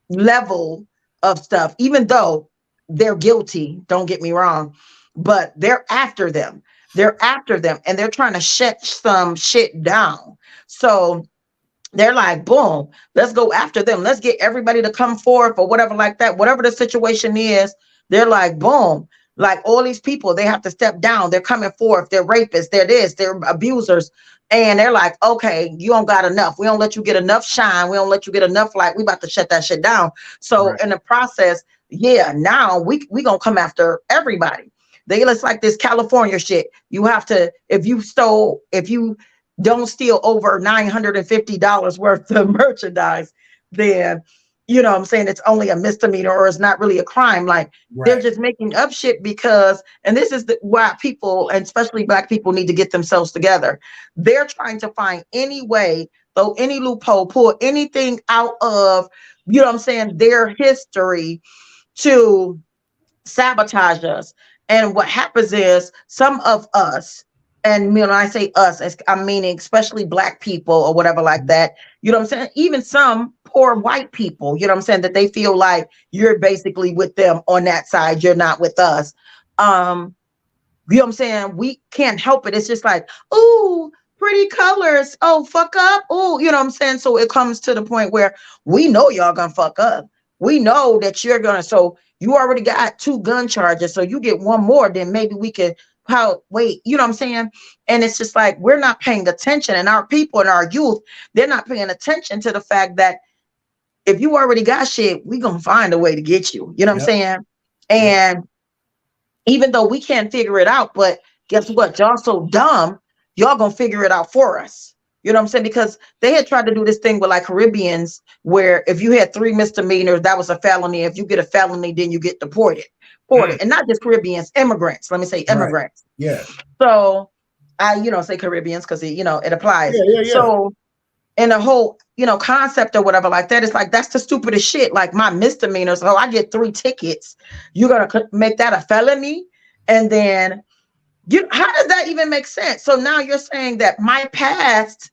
level of stuff, even though they're guilty, don't get me wrong, but they're after them. They're after them and they're trying to shut some shit down. So they're like, boom, let's go after them. Let's get everybody to come forth or whatever like that. Whatever the situation is, they're like, boom, like all these people, they have to step down. They're coming forth. They're rapists. They're this, they're abusers. And they're like, okay, you don't got enough. We don't let you get enough shine. We don't let you get enough light. We about to shut that shit down. So in the process, now we going to come after everybody. It's like this California shit. You have to, if you don't steal over $950 worth of merchandise, then, you know what I'm saying, it's only a misdemeanor or it's not really a crime. Like they're just making up shit because, and this is why people, and especially Black people, need to get themselves together. They're trying to find any way, throw any loophole, pull anything out of, you know what I'm saying, their history to sabotage us. And what happens is some of us, and when I say us, I'm meaning especially Black people or whatever like that, you know what I'm saying? Even some poor white people, you know what I'm saying, that they feel like you're basically with them on that side, you're not with us. You know what I'm saying? We can't help it. It's just like, ooh, pretty colors. Oh, fuck up. Oh, you know what I'm saying? So it comes to the point where we know y'all gonna fuck up. We know that you're gonna, so you already got 2 gun charges. So you get 1 more, then maybe we could wait, you know what I'm saying? And it's just like, we're not paying attention, and our people and our youth, they're not paying attention to the fact that if you already got shit, we gonna find a way to get you, you know what I'm saying? And even though we can't figure it out, but guess what? Y'all so dumb, y'all gonna figure it out for us. You know what I'm saying? Because they had tried to do this thing with like Caribbeans, where if you had 3 misdemeanors, that was a felony. If you get a felony, then you get deported. And not just Caribbeans, immigrants. Let me say immigrants. Yeah. So I, say Caribbeans because it applies. Yeah. So and the whole, concept or whatever like that. It's like, that's the stupidest shit. Like my misdemeanors. Oh, I get 3 tickets. You're going to make that a felony. And then how does that even make sense? So now you're saying that my past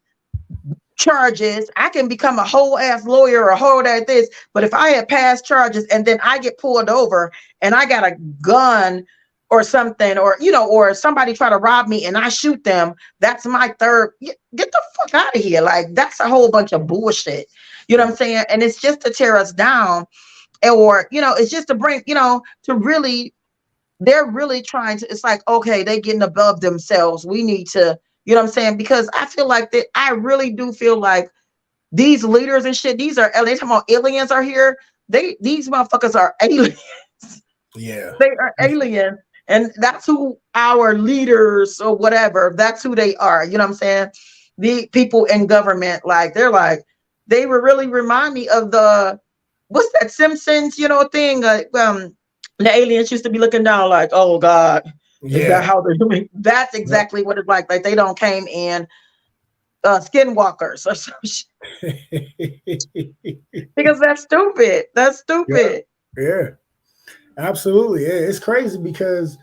charges, I can become a whole ass lawyer or a whole ass this, but if I had past charges and then I get pulled over and I got a gun or something, or somebody try to rob me and I shoot them, that's my third. Get the fuck out of here. Like, that's a whole bunch of bullshit. You know what I'm saying? And it's just to tear us down, or, it's just to bring, to really, they're really trying to, it's like, okay, they getting above themselves. We need to, you know what I'm saying? Because I feel like that, I really do feel like these leaders and shit, they talking about aliens are here. These motherfuckers are aliens. Yeah. They are aliens. And that's who our leaders or whatever, that's who they are. You know what I'm saying? The people in government, like, they were really remind me of what's that Simpsons, thing? The aliens used to be looking down like, oh God, is that how they're doing? That's exactly what it's like. Like, they don't came in skinwalkers or some shit. Because that's stupid. That's stupid. Yeah. Absolutely. Yeah, it's crazy because,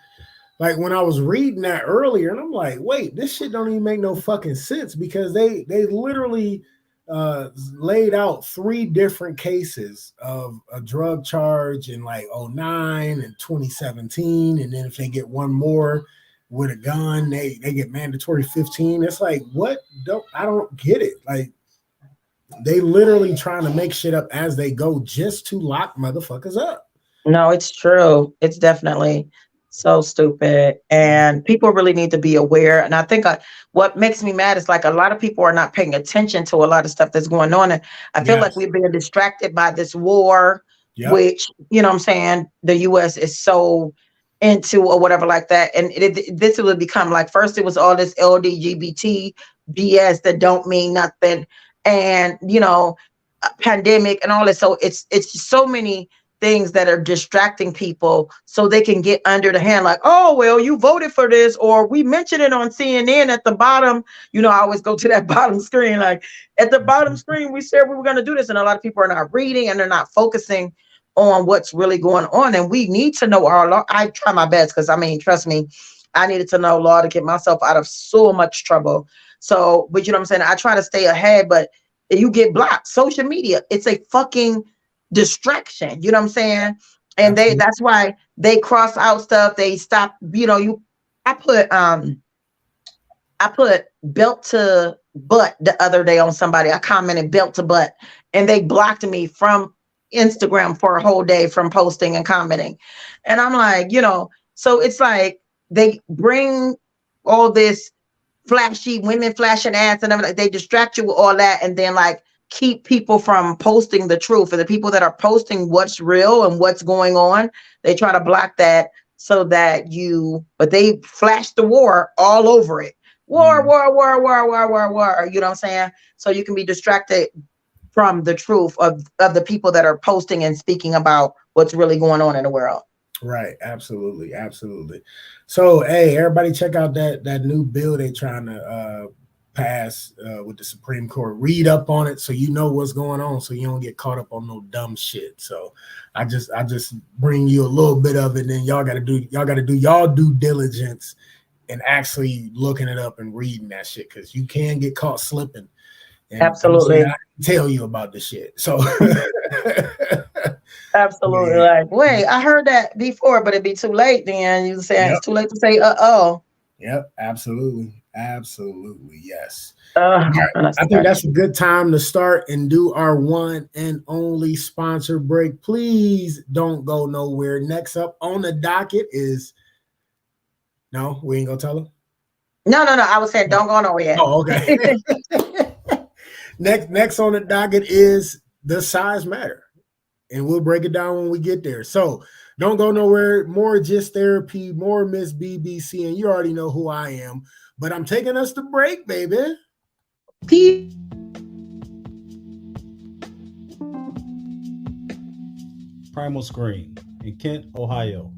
like, when I was reading that earlier, and I'm like, wait, this shit don't even make no fucking sense, because they literally laid out 3 different cases of a drug charge in like 2009 and 2017, and then if they get one more with a gun, they get mandatory 15. It's like, what? I don't get it. Like, they literally trying to make shit up as they go just to lock motherfuckers up. No, it's true. It's definitely so stupid. And people really need to be aware. And I think what makes me mad is, like, a lot of people are not paying attention to a lot of stuff that's going on. And I feel like we've been distracted by this war, which, you know what I'm saying, the US is so into or whatever like that. And this will become like, first it was all this LGBT BS that don't mean nothing. And, pandemic and all this. So it's so many things that are distracting people so they can get under the hand, like, oh, well, you voted for this, or we mentioned it on CNN at the bottom. I always go to that bottom screen, like, at the bottom screen, we said we were going to do this. And a lot of people are not reading and they're not focusing on what's really going on. And we need to know our law. I try my best, because trust me, I needed to know law to get myself out of so much trouble. So, but you know what I'm saying? I try to stay ahead, but you get blocked. Social media, it's a fucking distraction. You know what I'm saying? And that's why they cross out stuff. They stop, I put belt to butt the other day on somebody. I commented belt to butt, and they blocked me from Instagram for a whole day from posting and commenting. And I'm like, so it's like they bring all this flashy women flashing ads and everything. They distract you with all that, and then, like, keep people from posting the truth. And the people that are posting what's real and what's going on, they try to block that so that but they flash the war all over it. War. You know what I'm saying? So you can be distracted from the truth of the people that are posting and speaking about what's really going on in the world. Right. Absolutely. Absolutely. So, hey, everybody check out that new bill they're trying to pass with the Supreme Court. Read up on it so you know what's going on, so you don't get caught up on no dumb shit. So I just bring you a little bit of it, and then y'all gotta do y'all due diligence and actually looking it up and reading that shit, because you can get caught slipping. And absolutely, I tell you about the shit. So absolutely, yeah. Like, wait, I heard that before, but it'd be too late. Then you say it's too late to say, Yep, absolutely. Absolutely, yes. Right. I think that's a good time to start and do our one and only sponsor break. Please don't go nowhere. Next up on the docket is no, we ain't gonna tell them. No. I was saying don't go nowhere. Oh, okay. Next on the docket is the size matter, and we'll break it down when we get there. So don't go nowhere. More Just Therapy, more Miss BBC, and you already know who I am. But I'm taking us to break, baby. Primal Screen in Kent, Ohio.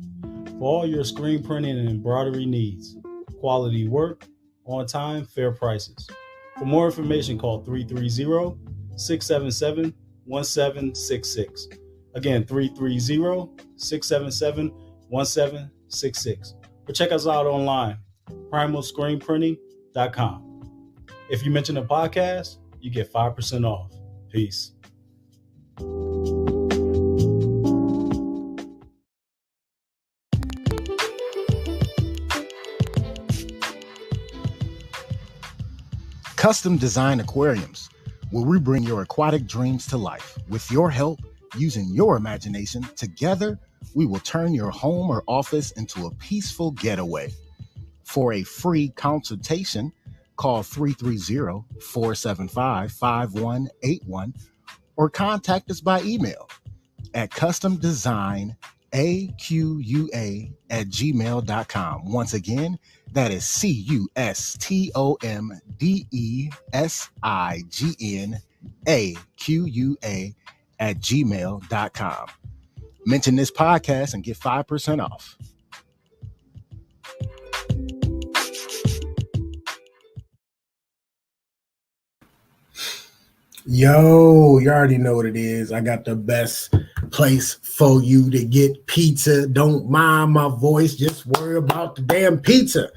For all your screen printing and embroidery needs. Quality work, on time, fair prices. For more information, call 330-677-1766. Again, 330-677-1766. Or check us out online, primalscreenprinting.com. If you mention the podcast, you get 5% off. Peace. Custom Design Aquariums, where we bring your aquatic dreams to life. With your help, using your imagination, together, we will turn your home or office into a peaceful getaway. For a free consultation, call 330-475-5181 or contact us by email at customdesignaqua@gmail.com. Once again, that is customdesignaaqua@gmail.com. Mention this podcast and get 5% off. Yo, you already know what it is. I got the best place for you to get pizza. Don't mind my voice. Just worry about the damn pizza.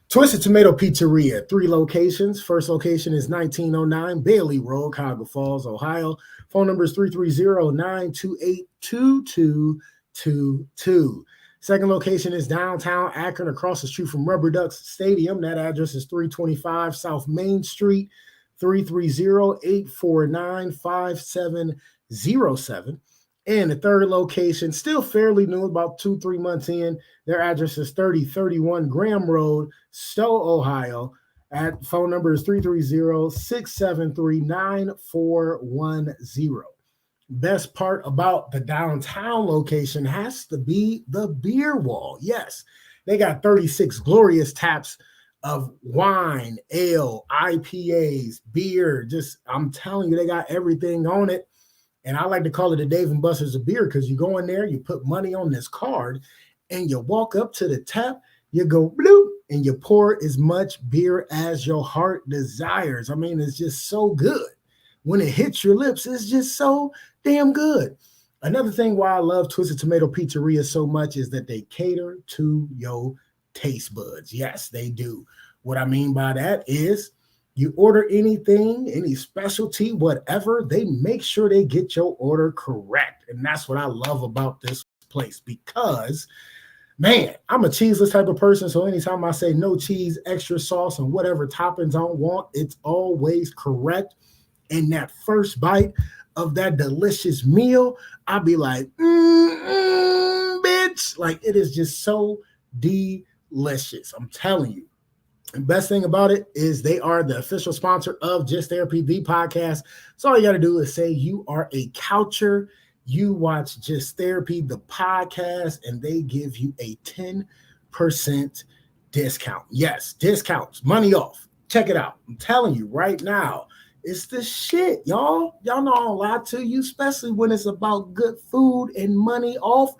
Twisted Tomato Pizzeria, 3 locations. First location is 1909 Bailey Road, Cuyahoga Falls, Ohio. Phone number is 330-928-2222. Second location is downtown Akron, across the street from Rubber Ducks Stadium. That address is 325 South Main Street, 330-849-5707. And the third location, still fairly new, about 2-3 months in. Their address is 3031 Graham Road, Stowe, Ohio. At phone number is 330-673-9410. Best part about the downtown location has to be the beer wall. Yes, they got 36 glorious taps of wine, ale, IPAs, beer. Just, I'm telling you, they got everything on it. And I like to call it a Dave and Buster's of beer, because you go in there, you put money on this card, and you walk up to the tap, you go bloop, and you pour as much beer as your heart desires. I mean, it's just so good. When it hits your lips, it's just so damn good. Another thing why I love Twisted Tomato Pizzeria so much is that they cater to your taste buds. Yes, they do. What I mean by that is, you order anything, any specialty, whatever, they make sure they get your order correct. And that's what I love about this place, because, man, I'm a cheeseless type of person. So anytime I say no cheese, extra sauce, and whatever toppings I want, it's always correct. And that first bite of that delicious meal, I'll be like, bitch. Like, it is just so delicious. I'm telling you. The best thing about it is they are the official sponsor of Just Therapy, the podcast. So all you got to do is say you are a coucher, you watch Just Therapy, the podcast, and they give you a 10% discount. Yes, discounts, money off. Check it out. I'm telling you right now, it's the shit, y'all. Y'all know I don't lie to you, especially when it's about good food and money off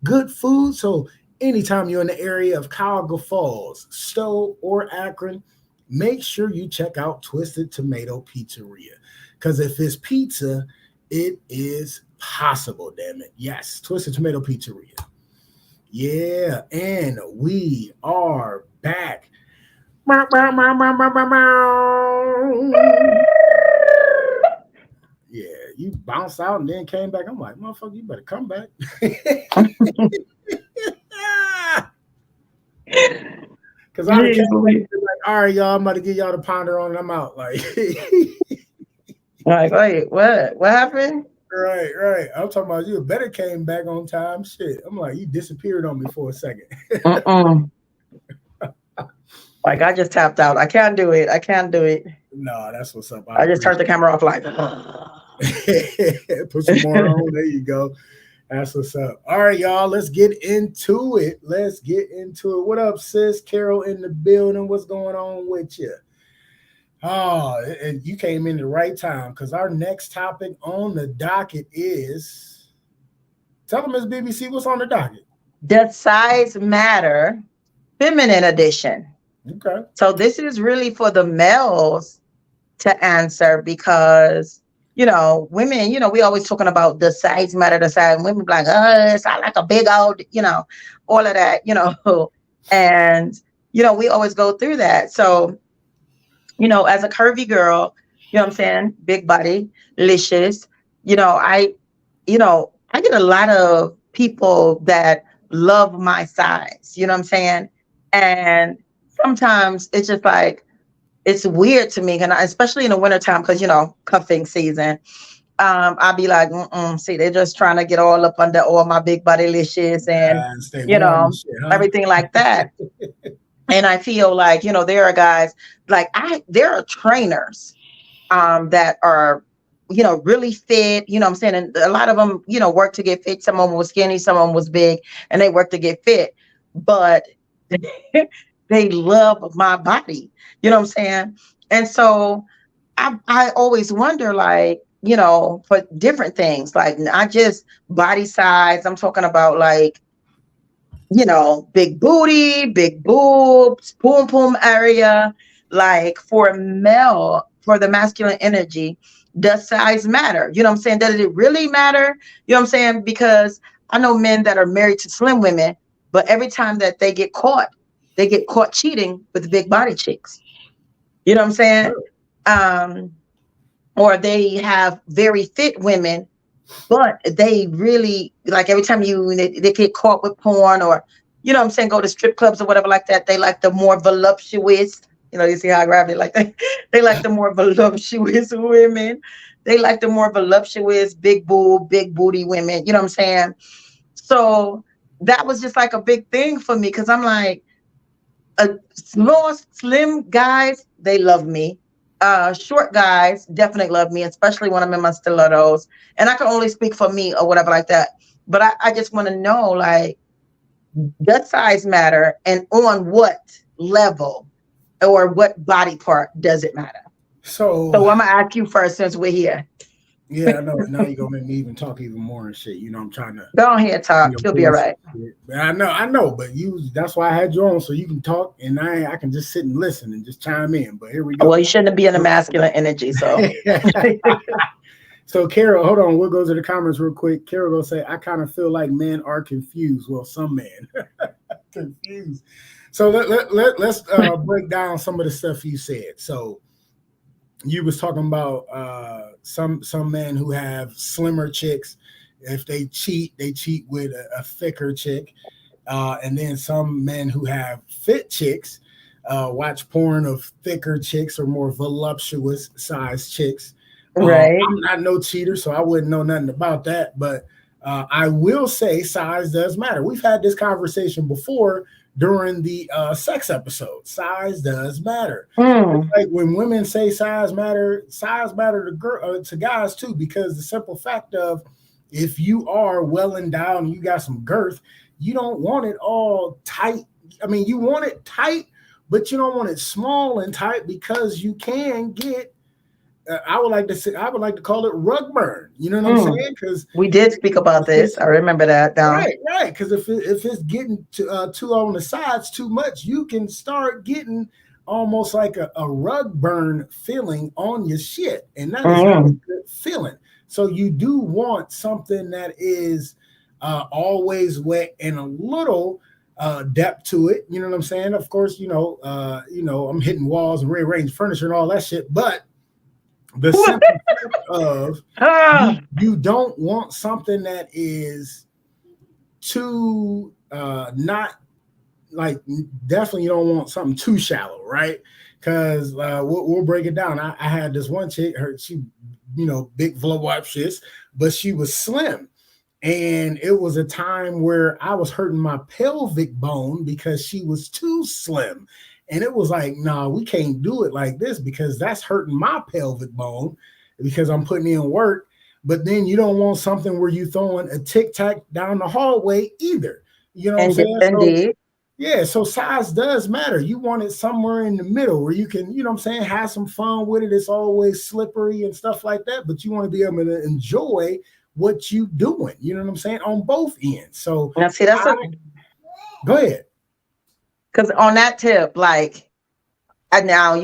good food. So anytime you're in the area of Cuyahoga Falls, Stowe, or Akron, make sure you check out Twisted Tomato Pizzeria. Because if it's pizza, it is possible, damn it. Yes, Twisted Tomato Pizzeria. Yeah, and we are back. Yeah, you bounced out and then came back. I'm like, motherfucker, you better come back. Because I was like, all right, y'all, I'm about to get y'all to ponder on, and I'm out. Like, wait, what happened? Right. I'm talking about you better came back on time. Shit. I'm like, you disappeared on me for a second. Like, I just tapped out. I can't do it. No, that's what's up. I just turned the camera off like. Put some more on. There you go. That's what's up. All right, y'all, let's get into it. What up, sis? Carol in the building. What's going on with you? Oh, and you came in the right time, because our next topic on the docket is, tell them, Miss BBC, what's on the docket? Does size matter? Feminine edition. Okay. So this is really for the males to answer because, women, we always talking about the size matter, the size. Women be like, it's not like a big old, all of that, and, we always go through that. So, as a curvy girl, you know what I'm saying? Big body, licious, I get a lot of people that love my size, you know what I'm saying? And sometimes it's just like, it's weird to me, and especially in the wintertime, because, cuffing season, I'll be like, see, they're just trying to get all up under all my big body licious and, stay warm and shit, huh? everything like that. And I feel like, there are guys like there are trainers that are, really fit, you know what I'm saying? And a lot of them, work to get fit. Some of them was skinny, some of them was big, and they work to get fit. But they love my body, you know what I'm saying? And so I always wonder, like, for different things, like not just body size. I'm talking about like, big booty, big boobs, poom area. Like for the masculine energy, does size matter? You know what I'm saying? Does it really matter? You know what I'm saying? Because I know men that are married to slim women, but every time that they get caught cheating with big body chicks. You know what I'm saying? Or they have very fit women, but they really, like, every time they get caught with porn, or, you know what I'm saying, go to strip clubs or whatever like that, they like the more voluptuous, you see how I grabbed it like that? They like the more voluptuous women. They like the more voluptuous, big boob, big booty women. You know what I'm saying? So that was just like a big thing for me, because I'm like, small, slim guys, they love me. Short guys definitely love me, especially when I'm in my stilettos. And I can only speak for me or whatever like that. But I just want to know, like, does size matter, and on what level or what body part does it matter? So I'm gonna ask you first, since we're here. Yeah, I know. Now you're gonna make me even talk even more and shit. I'm trying to go ahead, talk. You'll be all right. But I know. But that's why I had you on, so you can talk, and I can just sit and listen and just chime in. But here we go. Well, you shouldn't be in the masculine energy, so. So Carol, hold on. We'll go to the comments real quick. Carol will say, I kind of feel like men are confused. Well, some men confused. So let's break down some of the stuff you said. So you was talking about some men who have slimmer chicks. If they cheat with a thicker chick. And then some men who have fit chicks watch porn of thicker chicks or more voluptuous size chicks. Right. I'm not no cheater, so I wouldn't know nothing about that. But I will say size does matter. We've had this conversation before during the sex episode. Size does matter. Like when women say size matter to guys too, because the simple fact of, if you are well endowed and you got some girth, you don't want it all tight. I mean, you want it tight, but you don't want it small and tight, because you can get I would like to call it rug burn. You know what I'm saying? Because we did speak about this. I remember that. Right. Because if it's getting too on the sides too much, you can start getting almost like a rug burn feeling on your shit, and that is not a good feeling. So you do want something that is always wet and a little depth to it. You know what I'm saying? Of course, I'm hitting walls and rearranging furniture and all that shit, but the simple of you don't want something that is too not like, definitely you don't want something too shallow, right? Because we'll break it down. I had this one chick, she big voluptuous, but she was slim. And it was a time where I was hurting my pelvic bone because she was too slim. And it was like, no, we can't do it like this, because that's hurting my pelvic bone because I'm putting in work. But then you don't want something where you throwing a tic tac down the hallway either. You know what I'm saying? Indeed. So size does matter. You want it somewhere in the middle where you can, have some fun with it. It's always slippery and stuff like that, but you want to be able to enjoy what you doing. You know what I'm saying? On both ends. So now, see, go ahead. Because on that tip, like, now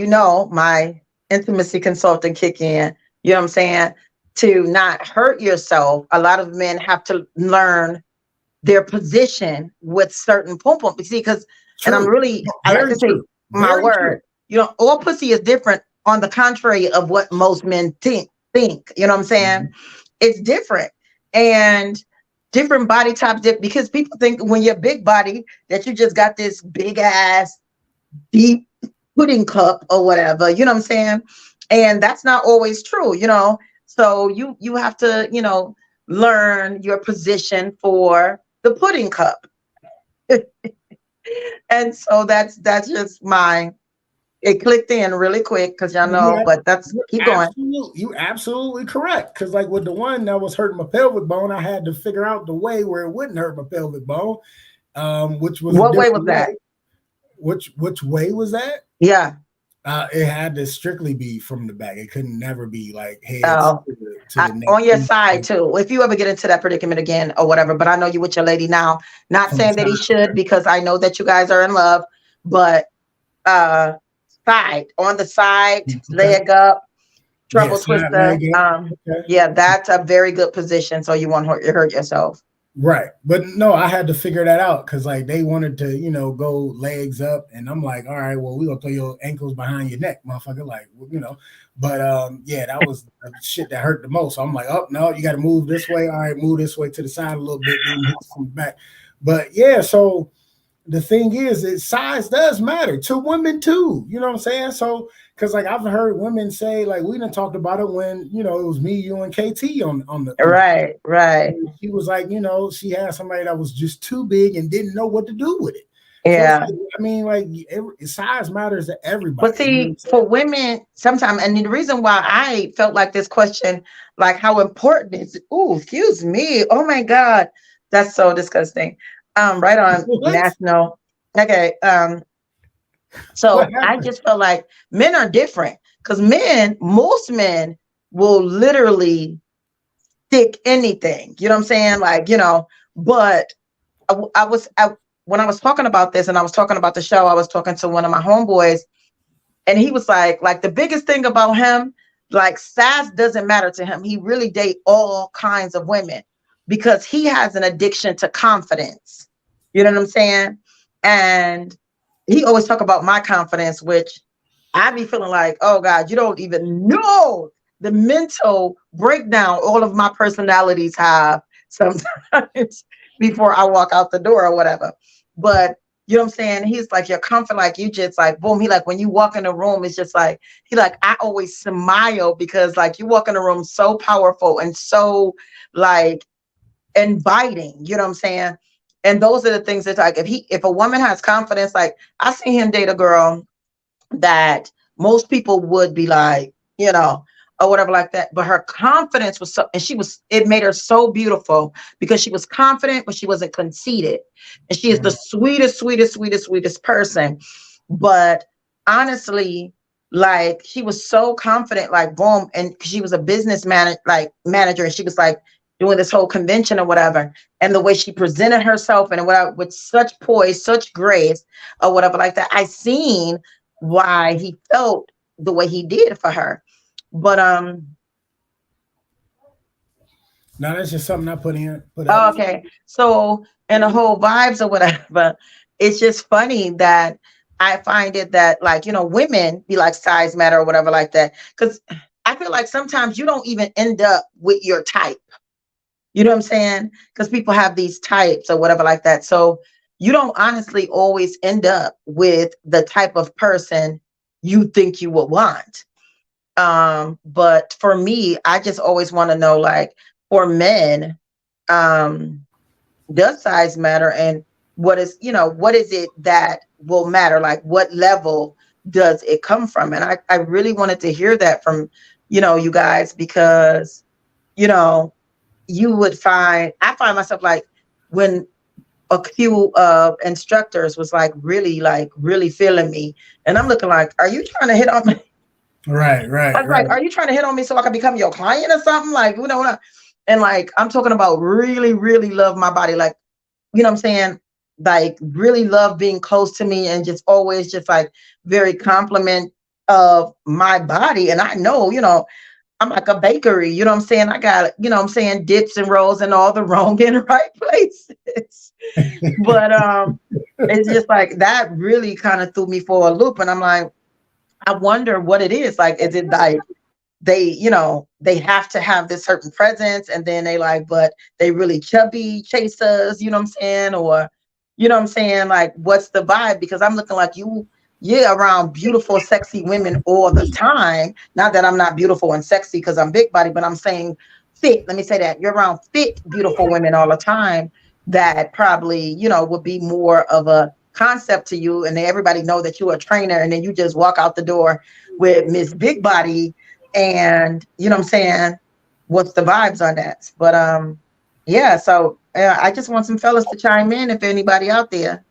my intimacy consultant kick in. You know what I'm saying? To not hurt yourself, a lot of men have to learn their position with certain pom pom. See, because, and I'm True. really, I like Very to say true. my Very word. true. You know, all pussy is different. On the contrary of what most men think. You know what I'm saying? It's different, and different body types. Because people think when you're big body that you just got this big ass deep pudding cup or whatever. You know what I'm saying? And that's not always true. You know, so you have to, you know, learn your position for the pudding cup. And so that's just my, it clicked in really quick because y'all know, Yeah, but that's keep going. you absolutely correct. Because like with the one that was hurting my pelvic bone, I had to figure out the way where it wouldn't hurt my pelvic bone. Which was What way was that? Which way was that? Yeah. It had to strictly be from the back. It couldn't never be like head Oh, to the neck. on your side too. If you ever get into that predicament again or whatever, but I know you with your lady now. Not From saying that he side. should, because I know that you guys are in love, but side, on the side, Okay. leg up, treble Yeah, side twister. leg up. Okay. Yeah, that's a very good position. So you won't hurt yourself. Right. But no, I had to figure that out because like they wanted to, you know, go legs up. And I'm like, all right, well, we're gonna throw your ankles behind your neck, motherfucker. Like, you know, but yeah, that was the shit that hurt the most. So I'm like, oh no, you gotta move this way. All right, move this way to the side a little bit, then hit from the back. But yeah, so the thing is size does matter to women too. You know what I'm saying? So because like I've heard women say, like we done talked about it when, you know, it was me, you, and KT on the Right. She was like, you know, she had somebody that was just too big and didn't know what to do with it. Yeah. So like, I mean, like size matters to everybody. But see, for women, sometimes, and the reason why I felt like this question, like how important is, oh, excuse me. Oh my God. That's so disgusting. Right on national. Okay. So I just felt like men are different because most men will literally stick anything. You know what I'm saying? Like, you know, but when I was talking about this and I was talking about the show, I was talking to one of my homeboys and he was like the biggest thing about him, like size doesn't matter to him. He really date all kinds of women because he has an addiction to confidence. You know what I'm saying? And he always talk about my confidence, which I be feeling like, oh God, you don't even know the mental breakdown all of my personalities have sometimes before I walk out the door or whatever. But you know what I'm saying? He's like, your comfort, like you just like, boom. He like, when you walk in the room, it's just like, he like, I always smile because like you walk in the room so powerful and so like inviting, you know what I'm saying? And those are the things that like, if a woman has confidence, like I seen him date a girl that most people would be like, you know, or whatever like that. But her confidence was so, and it made her so beautiful because she was confident, but she wasn't conceited. And she is the sweetest person. But honestly, like she was so confident, like boom. And she was a business manager. And she was like doing this whole convention or whatever. And the way she presented herself and whatever, with such poise, such grace or whatever like that, I seen why he felt the way he did for her. But no, that's just something I put in. Okay. So in the whole vibes or whatever, it's just funny that I find it that like, you know, women be like size matter or whatever like that. Because I feel like sometimes you don't even end up with your type. You know what I'm saying? Because people have these types or whatever like that. So you don't honestly always end up with the type of person you think you would want. But for me, I just always want to know, like, for men, does size matter, and what is it that will matter? Like, what level does it come from? And I really wanted to hear that from, you guys, because, I find myself like when a few instructors was really feeling me, and I'm looking like, are you trying to hit on me? Right. I was like, are you trying to hit on me so I can become your client or something? Like, and like, I'm talking about really, really love my body. Like, you know what I'm saying? Like, really love being close to me and just always just like very compliment of my body. And I know, I'm like a bakery, you know what I'm saying? I got, what I'm saying, dips and rolls in all the wrong and right places. But it's just like that really kind of threw me for a loop. And I'm like, I wonder what it is. Like, is it like they, they have to have this certain presence and then they like, but they really chubby chasers, you know what I'm saying? Or, you know what I'm saying? Like, what's the vibe? Because I'm looking like you're around beautiful, sexy women all the time. Not that I'm not beautiful and sexy because I'm big body, but I'm saying fit. Let me say that you're around fit, beautiful women all the time that probably, would be more of a concept to you. And everybody know that you're a trainer and then you just walk out the door with Miss Big Body. And you know what I'm saying? What's the vibes on that? But yeah, so I just want some fellas to chime in if anybody out there.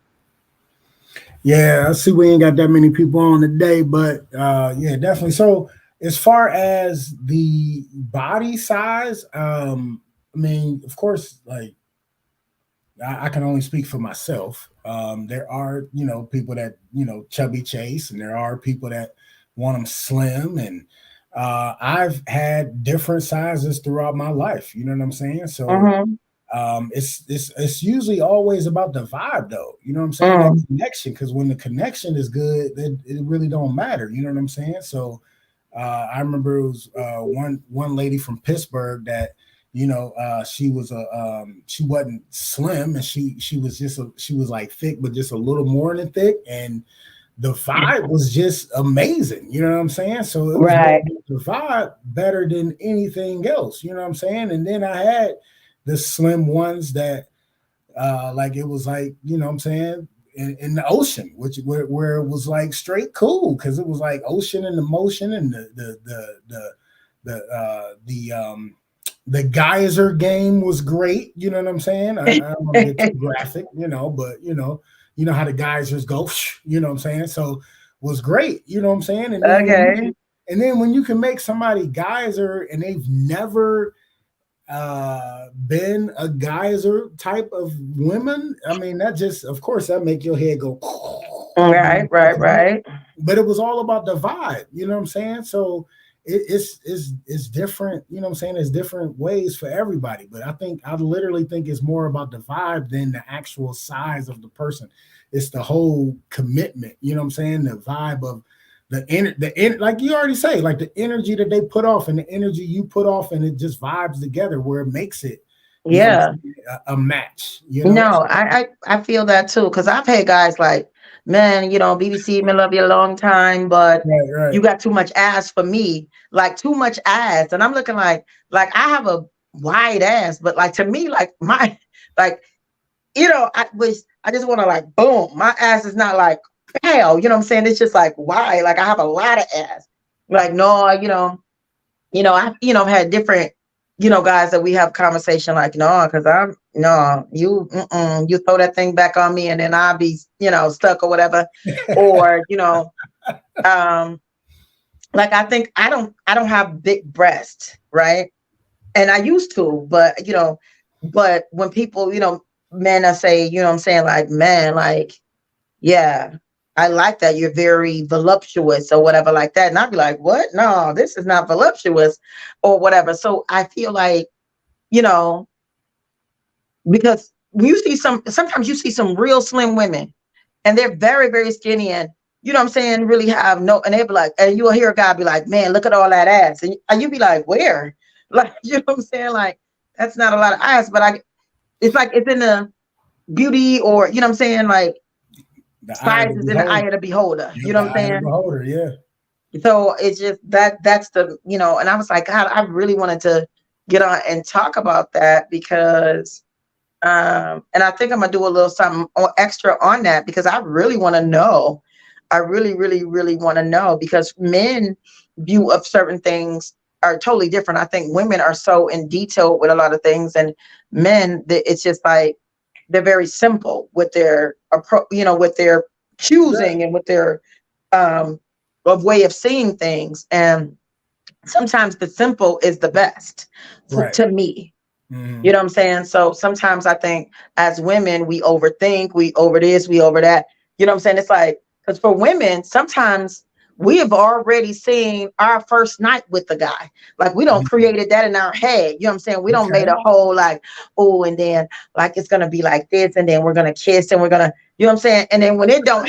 Yeah, I see we ain't got that many people on today, but yeah, definitely. So as far as the body size, I mean, of course, like I can only speak for myself. There are, people that, chubby chase, and there are people that want them slim, and I've had different sizes throughout my life. You know what I'm saying? So it's usually always about the vibe, though. You know what I'm saying? That connection, because when the connection is good, it really don't matter. You know what I'm saying? So I remember it was one lady from Pittsburgh that, she was she wasn't slim, and she was like thick, but just a little more than thick, and the vibe was just amazing. You know what I'm saying? So it was the vibe better than anything else. You know what I'm saying? And then I had the slim ones that like it was like, you know what I'm saying, in the ocean, where it was like straight cool, because it was like ocean and the motion and the geyser game was great. You know what I'm saying? I don't want to get too graphic, but you know how the geysers go, you know what I'm saying? So it was great, you know what I'm saying? And then, and then when you can make somebody geyser and they've never been a geyser type of women, I mean, that just, of course, that make your head go. Right. But it was all about the vibe, you know what I'm saying? So it's different, you know what I'm saying? There's different ways for everybody, but I literally think it's more about the vibe than the actual size of the person. It's the whole commitment, you know what I'm saying? The vibe of the like you already say, like the energy that they put off and the energy you put off, and it just vibes together where it makes it a match. No, I feel that too, because I've had guys like, man, BBC, I love you a long time, but you got too much ass for me, like too much ass. And I'm looking like I have a wide ass, but like to me, like my, like, I just want to like, boom, my ass is not like, hell, you know what I'm saying? It's just like, why? Like I have a lot of ass. Like, no, I've had different, guys that we have conversation like, no, because you throw that thing back on me and then I'll be, stuck or whatever. Or, like, I think I don't have big breasts, right? And I used to, but, but when people, men, I say, you know what I'm saying? Like, man, like, yeah, I like that. You're very voluptuous or whatever like that. And I'd be like, what? No, this is not voluptuous or whatever. So I feel like, because you see sometimes you see some real slim women and they're very, very skinny and, you know what I'm saying, really have and they'll be like, and you'll hear a guy be like, man, look at all that ass. And you be like, where? Like, you know what I'm saying? Like, that's not a lot of ass, but it's like, it's in the beauty, or, you know what I'm saying? Like, size is in the eye of the beholder. You know what I'm saying? Beholder, yeah. So it's just that's the, and I was like, God, I really wanted to get on and talk about that because, and I think I'm gonna do a little something extra on that because I really want to know. I really, really, really want to know, because men view of certain things are totally different. I think women are so in detail with a lot of things, and men, it's just like, they're very simple with their approach, with their choosing and with their way of seeing things. And sometimes the simple is the best to me. Mm-hmm. You know what I'm saying? So sometimes I think as women, we overthink, we over this, we over that. You know what I'm saying? It's like, because for women, sometimes we have already seen our first night with the guy. Like we don't created that in our head. You know what I'm saying? We don't made a whole like, oh, and then like it's gonna be like this, and then we're gonna kiss and we're gonna, you know what I'm saying? And then when it don't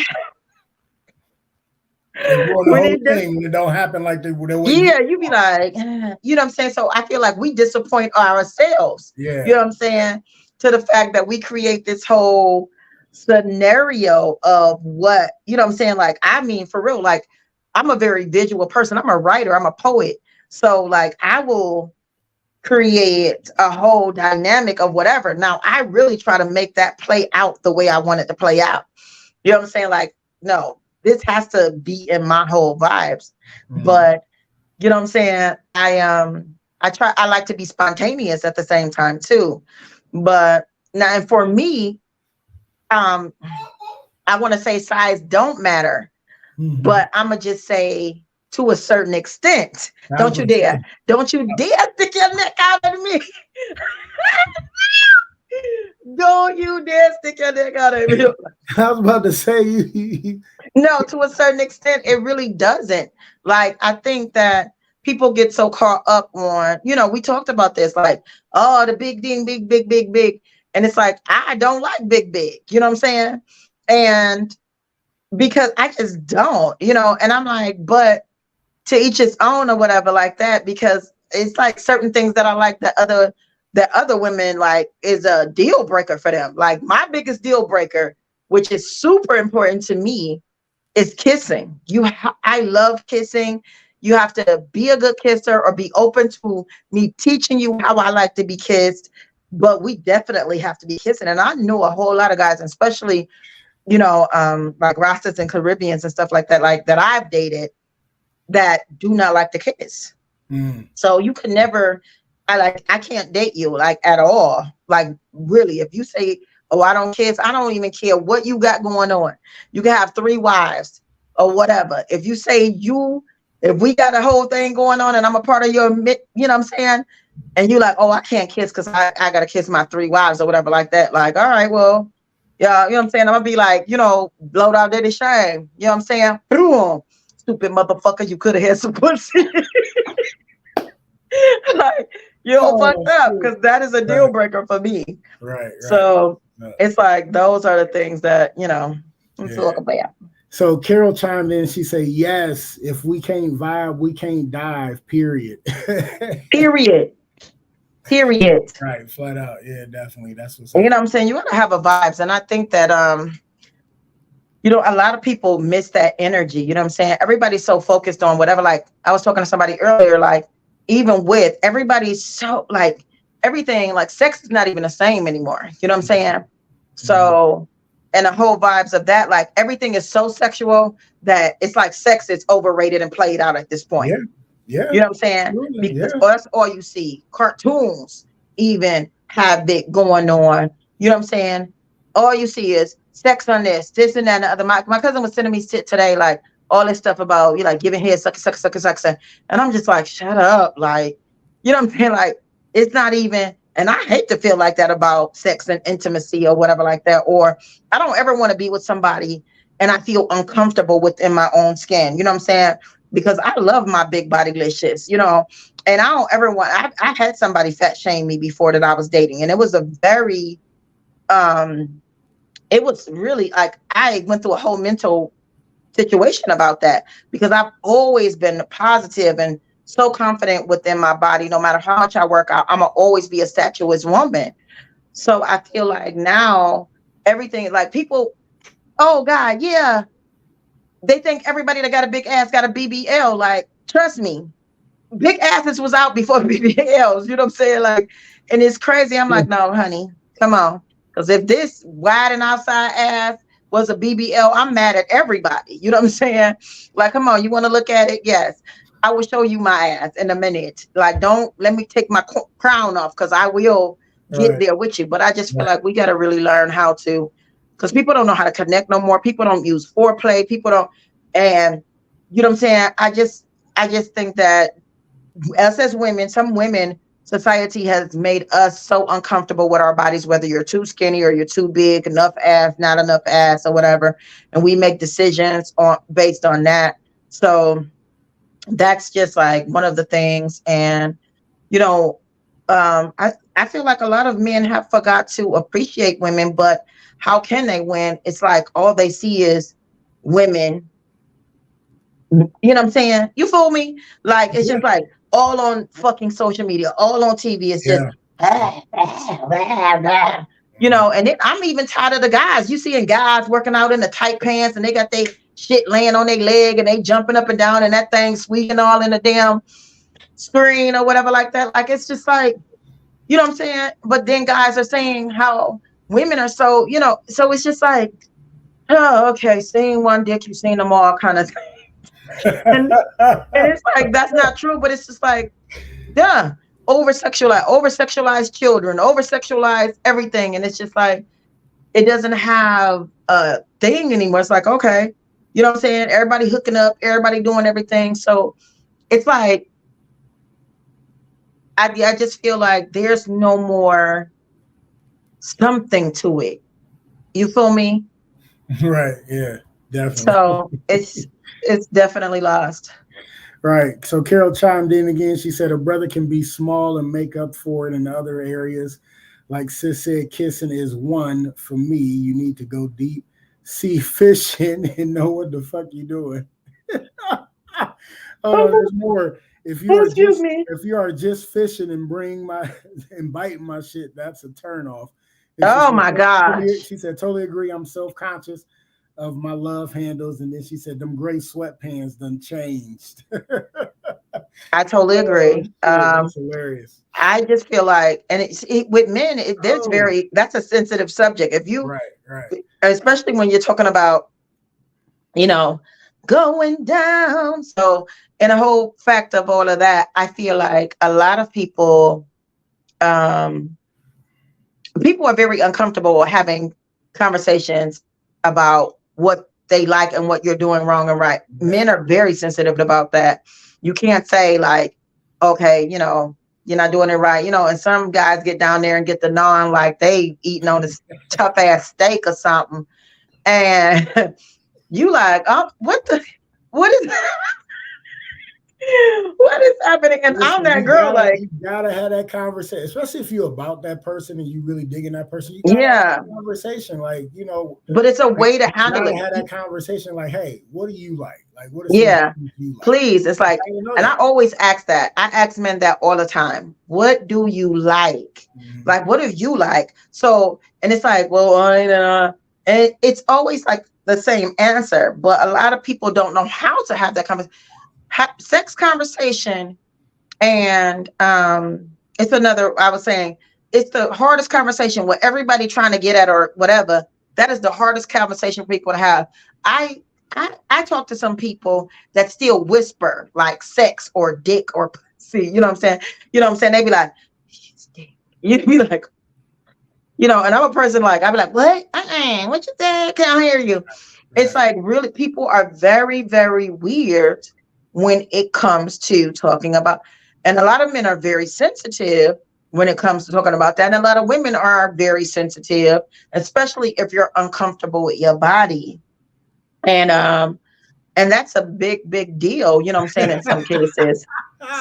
when it don't happen like the way you be like, you know what I'm saying? So I feel like we disappoint ourselves. Yeah. You know what I'm saying? To the fact that we create this whole scenario of what, you know what I'm saying? Like, I mean, for real, like I'm a very visual person. I'm a writer, I'm a poet. So like I will create a whole dynamic of whatever. Now I really try to make that play out the way I want it to play out. You know what I'm saying? Like, no, this has to be in my whole vibes. But you know what I'm saying? I like to be spontaneous at the same time too. But now, and for me, I want to say size don't matter, but I'm gonna just say to a certain extent. Don't you dare stick your neck out at me. Don't you dare stick your neck out at me. I was about to say No, to a certain extent, it really doesn't. Like, I think that people get so caught up on, you know, we talked about this, like, oh, the big thing, big. And it's like, I don't like big. You know what I'm saying? And because I just don't, you know, and I'm like, but to each his own or whatever like that, because it's like certain things that I like that other women like is a deal breaker for them. Like my biggest deal breaker, which is super important to me, is kissing. I love kissing. You have to be a good kisser or be open to me teaching you how I like to be kissed, but we definitely have to be kissing. And I know a whole lot of guys, especially, you know, like Rastas and Caribbeans and stuff like that I've dated that do not like to kiss. So you can never, I can't date you like at all. Like really, if you say, oh, I don't kiss, I don't even care what you got going on. You can have 3 wives or whatever. If you say if we got a whole thing going on and I'm a part of your, you know what I'm saying? And you like, oh, I can't kiss because I got to kiss my 3 wives or whatever like that. Like, all right, well, yeah, you know what I'm saying? I'm going to be like, you know, blowed out dirty shame. You know what I'm saying? Boom. Stupid motherfucker, you could have had some pussy. Like, you're fucked up because that is a deal breaker for me. Right. So it's like those are the things that, you know, I'm talking about. So Carol chimed in. She said, yes, if we can't vibe, we can't dive, period. Period. Right. Flat out. Yeah, definitely. That's what's you know what I'm saying? You got to have a vibes. And I think that, you know, a lot of people miss that energy. You know what I'm saying? Everybody's so focused on whatever. Like I was talking to somebody earlier, like even with everybody's so like everything, like sex is not even the same anymore. You know what I'm saying? So, and the whole vibes of that, like everything is so sexual that it's like sex is overrated and played out at this point. Yeah. You know what I'm saying? Because that's all you see. Cartoons even have it going on. You know what I'm saying? All you see is sex on this and that and the other. My cousin was sending me shit today, like all this stuff about you like giving head, suck. And I'm just like, shut up. Like, you know what I'm saying? Like, it's not even, and I hate to feel like that about sex and intimacy or whatever like that. Or I don't ever want to be with somebody and I feel uncomfortable within my own skin. You know what I'm saying? Because I love my big body licious, you know, and I don't ever want, I had somebody fat shame me before that I was dating. And it was a very, it was really like, I went through a whole mental situation about that because I've always been positive and so confident within my body. No matter how much I work out, I'm gonna always be a statuesque woman. So I feel like now everything, like people, oh God, yeah. They think everybody that got a big ass got a BBL. Like, trust me, big asses was out before BBLs. You know what I'm saying? Like, and it's crazy. I'm like, no, honey, come on. Because if this wide and outside ass was a BBL, I'm mad at everybody. You know what I'm saying? Like, come on, you want to look at it? Yes. I will show you my ass in a minute. Like, don't let me take my crown off because I will get there with you. But I just feel like we got to really learn how to, because people don't know how to connect no more. People don't use foreplay. People don't, and you know what I'm saying? I just think that us as women, some women, society has made us so uncomfortable with our bodies, whether you're too skinny or you're too big, enough ass, not enough ass or whatever. And we make decisions based on that. So that's just like one of the things. And, you know, I feel like a lot of men have forgot to appreciate women, but how can they when it's like all they see is women? You know what I'm saying? You fool me? Like, it's just like all on fucking social media, all on TV. It's just, you know, and then I'm even tired of the guys. You seeing guys working out in the tight pants and they got their shit laying on their leg and they jumping up and down and that thing squeaking all in the damn screen or whatever like that. Like, it's just like, you know what I'm saying? But then guys are saying how women are so, you know, so it's just like, oh, okay, seeing one dick, you've seen them all kind of thing. And it's like, that's not true, but it's just like, yeah, over-sexualized children, over-sexualized everything. And it's just like, it doesn't have a thing anymore. It's like, okay, you know what I'm saying? Everybody hooking up, everybody doing everything. So it's like, I just feel like there's no more something to it. You feel me? Right. Yeah, definitely. So it's definitely lost. Right. So Carol chimed in again. She said a brother can be small and make up for it in other areas. Like sis said, kissing is one. For me, you need to go deep, see fishing, and know what the fuck you doing. Oh, there's more. If you are just fishing and biting my shit, that's a turn off. Oh my God. She said, totally agree. I'm self-conscious of my love handles. And then she said, them gray sweatpants done changed. I totally agree. That's hilarious. I just feel like, and with men, that's a sensitive subject. If you, right. Especially when you're talking about, you know, going down. So, and the whole fact of all of that, I feel like a lot of people are very uncomfortable having conversations about what they like and what you're doing wrong and right. Men are very sensitive about that. You can't say like, okay, you know, you're not doing it right. You know, and some guys get down there and get the non like they eating on this tough ass steak or something. And you like, oh, what is what is happening? And listen, I'm that girl. You gotta have that conversation, especially if you're about that person and you really digging that person. You gotta have that conversation, like, you know. But it's a way to handle it. Have that conversation, like, hey, what do you like? Like, what is you like? Please? It's like, and I always ask that. I ask men that all the time. What do you like? Mm-hmm. Like, what do you like? So, and it's like, well, and it's always like the same answer, but a lot of people don't know how to have that conversation. Sex conversation, and it's another, I was saying, it's the hardest conversation with everybody trying to get at or whatever. That is the hardest conversation for people to have. I talk to some people that still whisper like sex or dick or pussy, you know what I'm saying? You know what I'm saying? They be like, you'd be like, you know, and I'm a person like, I'd be like, what? What you say? Can't hear you. It's like, really, people are very, very weird when it comes to talking about, and a lot of men are very sensitive when it comes to talking about that. And a lot of women are very sensitive, especially if you're uncomfortable with your body. And that's a big, big deal, you know what I'm saying, in some cases.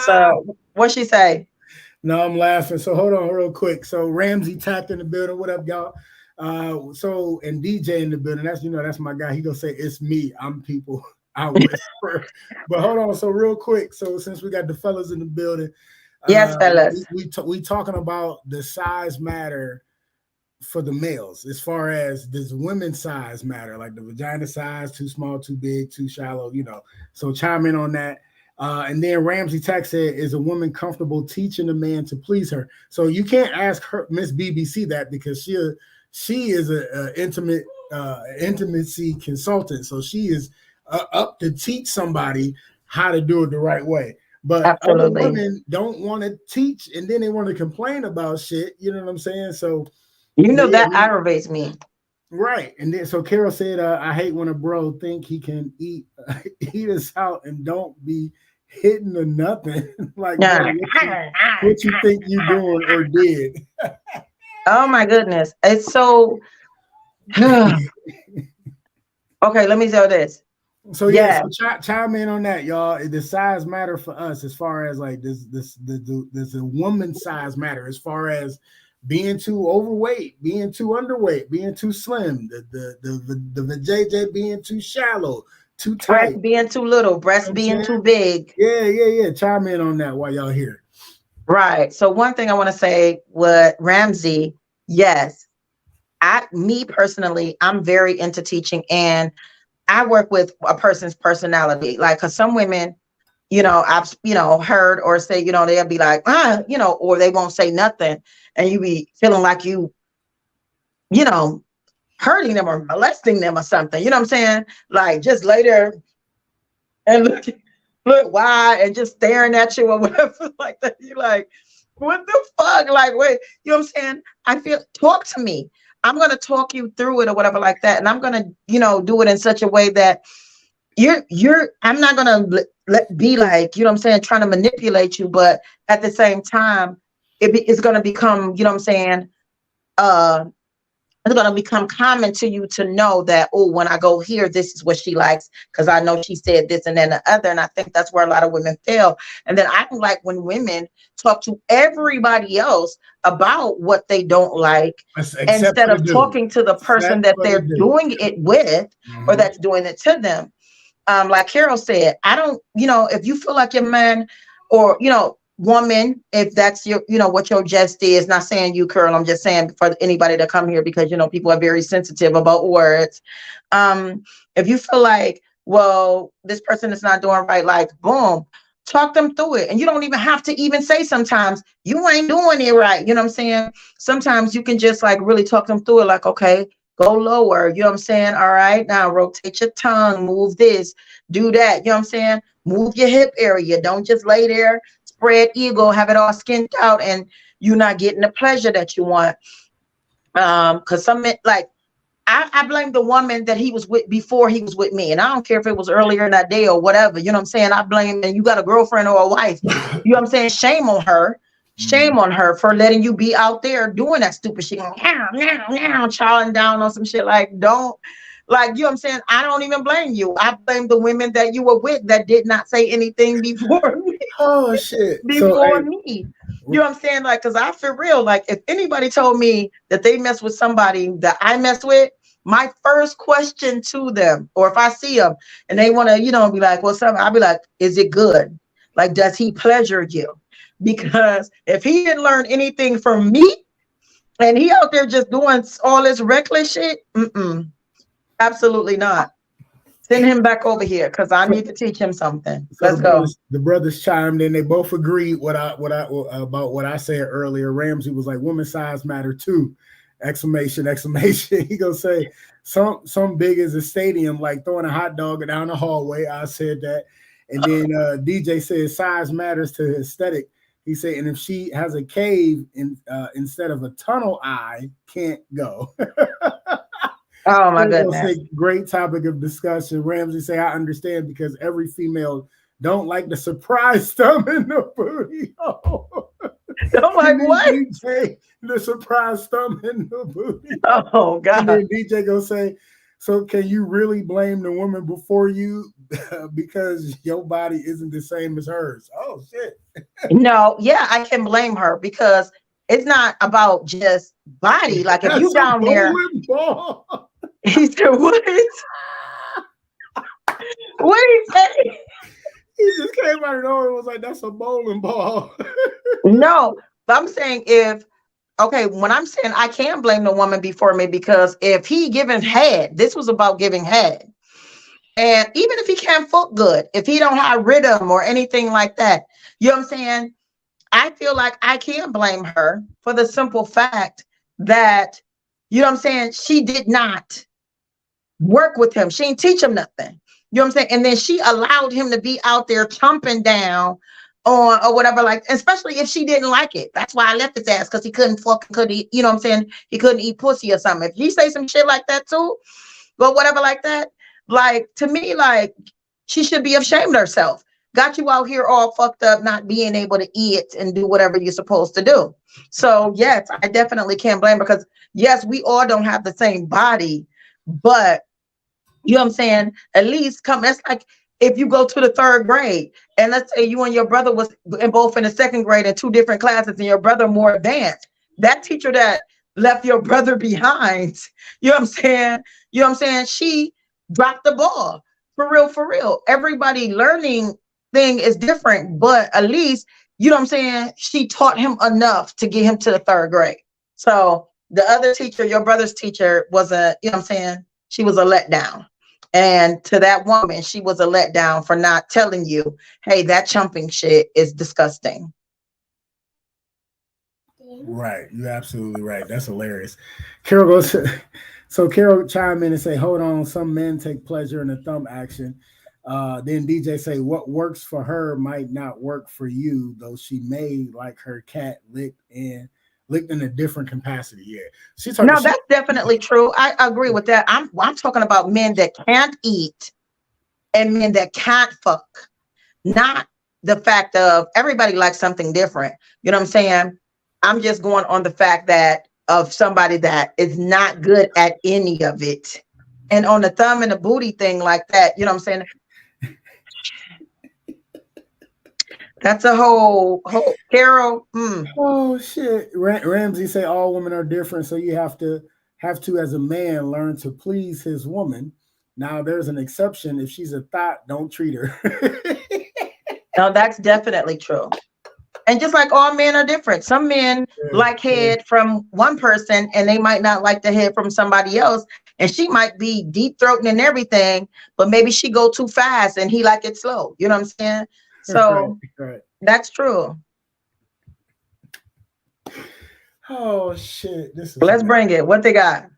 So what'd she say? No, I'm laughing. So hold on real quick. So Ramsey tapped in the building. What up, y'all? So, and DJ in the building, that's, you know, that's my guy. He gonna say, it's me. I'm people. I whisper. But hold on. So real quick. So since we got the fellas in the building. Yes, fellas. We talking about the size matter for the males, as far as does women's size matter, like the vagina size, too small, too big, too shallow, you know. So chime in on that. And then Ramsey Tax said, is a woman comfortable teaching a man to please her? So you can't ask her, Miss BBC, that, because she is a intimacy consultant. So she is up to teach somebody how to do it the right way. But other women don't want to teach, and then they want to complain about shit. You know what I'm saying? So you know, that aggravates me. Right. And then so Carol said, I hate when a bro think he can eat us out and don't be hitting or nothing. Like, what you think you doing or did. Oh my goodness. It's so okay, let me tell this. So Yeah. so chime in on that, y'all. The size matter for us as far as like does a woman's size matter as far as being too overweight, being too underweight, being too slim, the JJ being too shallow, too tight. Breast being too little, breast being too big. Yeah. Chime in on that while y'all here. Right. So one thing I want to say with Ramsey, yes, me personally, I'm very into teaching, and I work with a person's personality. Like, cause some women, I've, heard or say, they'll be like, or they won't say nothing. And you be feeling like hurting them or molesting them or something. You know what I'm saying? Like, just lay there and look wide and just staring at you or whatever like that. You're like, what the fuck? Like, wait, you know what I'm saying? Talk to me. I'm going to talk you through it or whatever like that. And I'm going to, do it in such a way that I'm not going to be like, you know what I'm saying, trying to manipulate you. But at the same time, it's going to become, you know what I'm saying, it's going to become common to you to know that, oh, when I go here, this is what she likes, because I know she said this and then the other. And I think that's where a lot of women fail. And then I don't like when women talk to everybody else about what they don't like, instead of talking to the person that they're doing it with, or that's doing it to them. Like Carol said, I don't, if you feel like your man or, woman, if that's your, what your jest is, not saying you, Carol, I'm just saying for anybody to come here, because, people are very sensitive about words. If you feel like, well, this person is not doing right, like, boom, talk them through it. And you don't even have to even say sometimes you ain't doing it right. You know what I'm saying? Sometimes you can just like really talk them through it. Like, okay, go lower. You know what I'm saying? All right, now rotate your tongue, move this, do that. You know what I'm saying? Move your hip area. Don't just lay there, spread eagle, have it all skinned out, and you're not getting the pleasure that you want. Because some, like, I blame the woman that he was with before he was with me. And I don't care if it was earlier in that day or whatever. You know what I'm saying? I blame, and you got a girlfriend or a wife. You know what I'm saying? Shame on her. Shame on her for letting you be out there doing that stupid shit. Chowing down on some shit. Like, don't, like, you know what I'm saying? I don't even blame you. I blame the women that you were with that did not say anything before me. Oh, shit. Before me. You know what I'm saying? Like, because I feel real. Like, if anybody told me that they mess with somebody that I mess with, my first question to them, or if I see them and they want to, be like, what's up? I'll be like, is it good? Like, does he pleasure you? Because if he didn't learn anything from me and he out there just doing all this reckless shit, absolutely not. Send him back over here because I need to teach him something. So let's go. The brothers chimed in. They both agreed about what I said earlier. Ramsey was like, woman size matter too. Exclamation. He gonna say some big as a stadium, like throwing a hot dog down the hallway. I said that. And then DJ says size matters to aesthetic. He said, and if she has a cave instead of a tunnel eye, can't go. Oh my goodness. Great topic of discussion. Ramsey say, I understand because every female don't like the surprise thumb in the booty. Oh. I'm like, what? DJ, the surprise thumb in the booty. Oh God. And then DJ gonna say, so can you really blame the woman before you because your body isn't the same as hers? Oh shit. No, yeah, I can blame her because it's not about just body. Like if you down there, he said, what? What did he say? He just came out of nowhere and was like, that's a bowling ball. No, but I'm saying when I'm saying I can't blame the woman before me, because if he giving head, this was about giving head. And even if he can't fuck good, if he don't have rhythm or anything like that, you know what I'm saying? I feel like I can't blame her for the simple fact that, you know what I'm saying, she did not work with him. She didn't teach him nothing. You know what I'm saying? And then she allowed him to be out there chomping down on or whatever, like, especially if she didn't like it. That's why I left his ass, because he couldn't eat, you know what I'm saying? He couldn't eat pussy or something. If he say some shit like that too, but whatever like that, like, to me, like, she should be ashamed of herself. Got you out here all fucked up, not being able to eat and do whatever you're supposed to do. So yes, I definitely can't blame her, because yes, we all don't have the same body, but You know what I'm saying? At least come. That's like if you go to the third grade, and let's say you and your brother was both in the second grade in two different classes, and your brother more advanced. That teacher that left your brother behind, you know what I'm saying? You know what I'm saying? She dropped the ball. For real, for real. Everybody learning thing is different, but at least, you know what I'm saying? She taught him enough to get him to the third grade. So the other teacher, your brother's teacher, was a, you know what I'm saying? She was a letdown. And to that woman, she was a letdown for not telling you, hey, that chumping shit is disgusting. Right. You're absolutely right. That's hilarious. Carol goes, so Carol chime in and say, hold on, some men take pleasure in the thumb action. Then DJ say, what works for her might not work for you, though she may like her cat licked in a different capacity. Yeah. No, that's definitely true. I agree with that. I'm talking about men that can't eat and men that can't fuck. Not the fact of everybody likes something different. You know what I'm saying? I'm just going on the fact that of somebody that is not good at any of it. And on the thumb and the booty thing like that, you know what I'm saying? That's a whole Carol. Oh shit. Ramsey say all women are different, so you have to as a man learn to please his woman. Now there's an exception. If she's a thought, don't treat her. No, that's definitely true. And just like all men are different. Some men like head from one person and they might not like the head from somebody else. And she might be deep throating and everything, but maybe she go too fast and he like it slow. You know what I'm saying? So right. That's true. Oh shit. Let's bring it. What they got?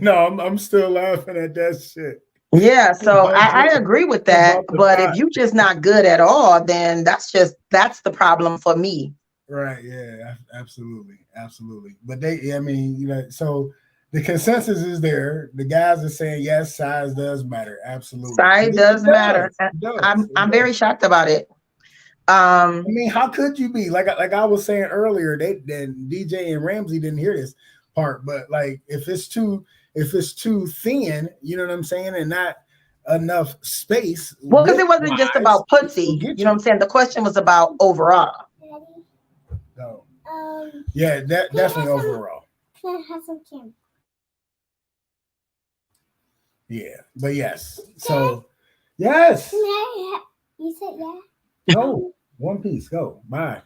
No, I'm still laughing at that shit. Yeah, so I agree with that. But if you just not good at all, then that's the problem for me. Right. Yeah, absolutely. But so the consensus is there. The guys are saying yes, size does matter. Absolutely. Size does matter. I'm very shocked about it. I mean, how could you be like I was saying earlier? Then DJ and Ramsey didn't hear this part, but like if it's too thin, you know what I'm saying, and not enough space. Well, because it wasn't just about pussy. You know what I'm saying? The question was about overall. No. Yeah, definitely overall. Can I have some candy? Yeah, but yes. So yes. You said yeah. Go. One piece. Go. Bye.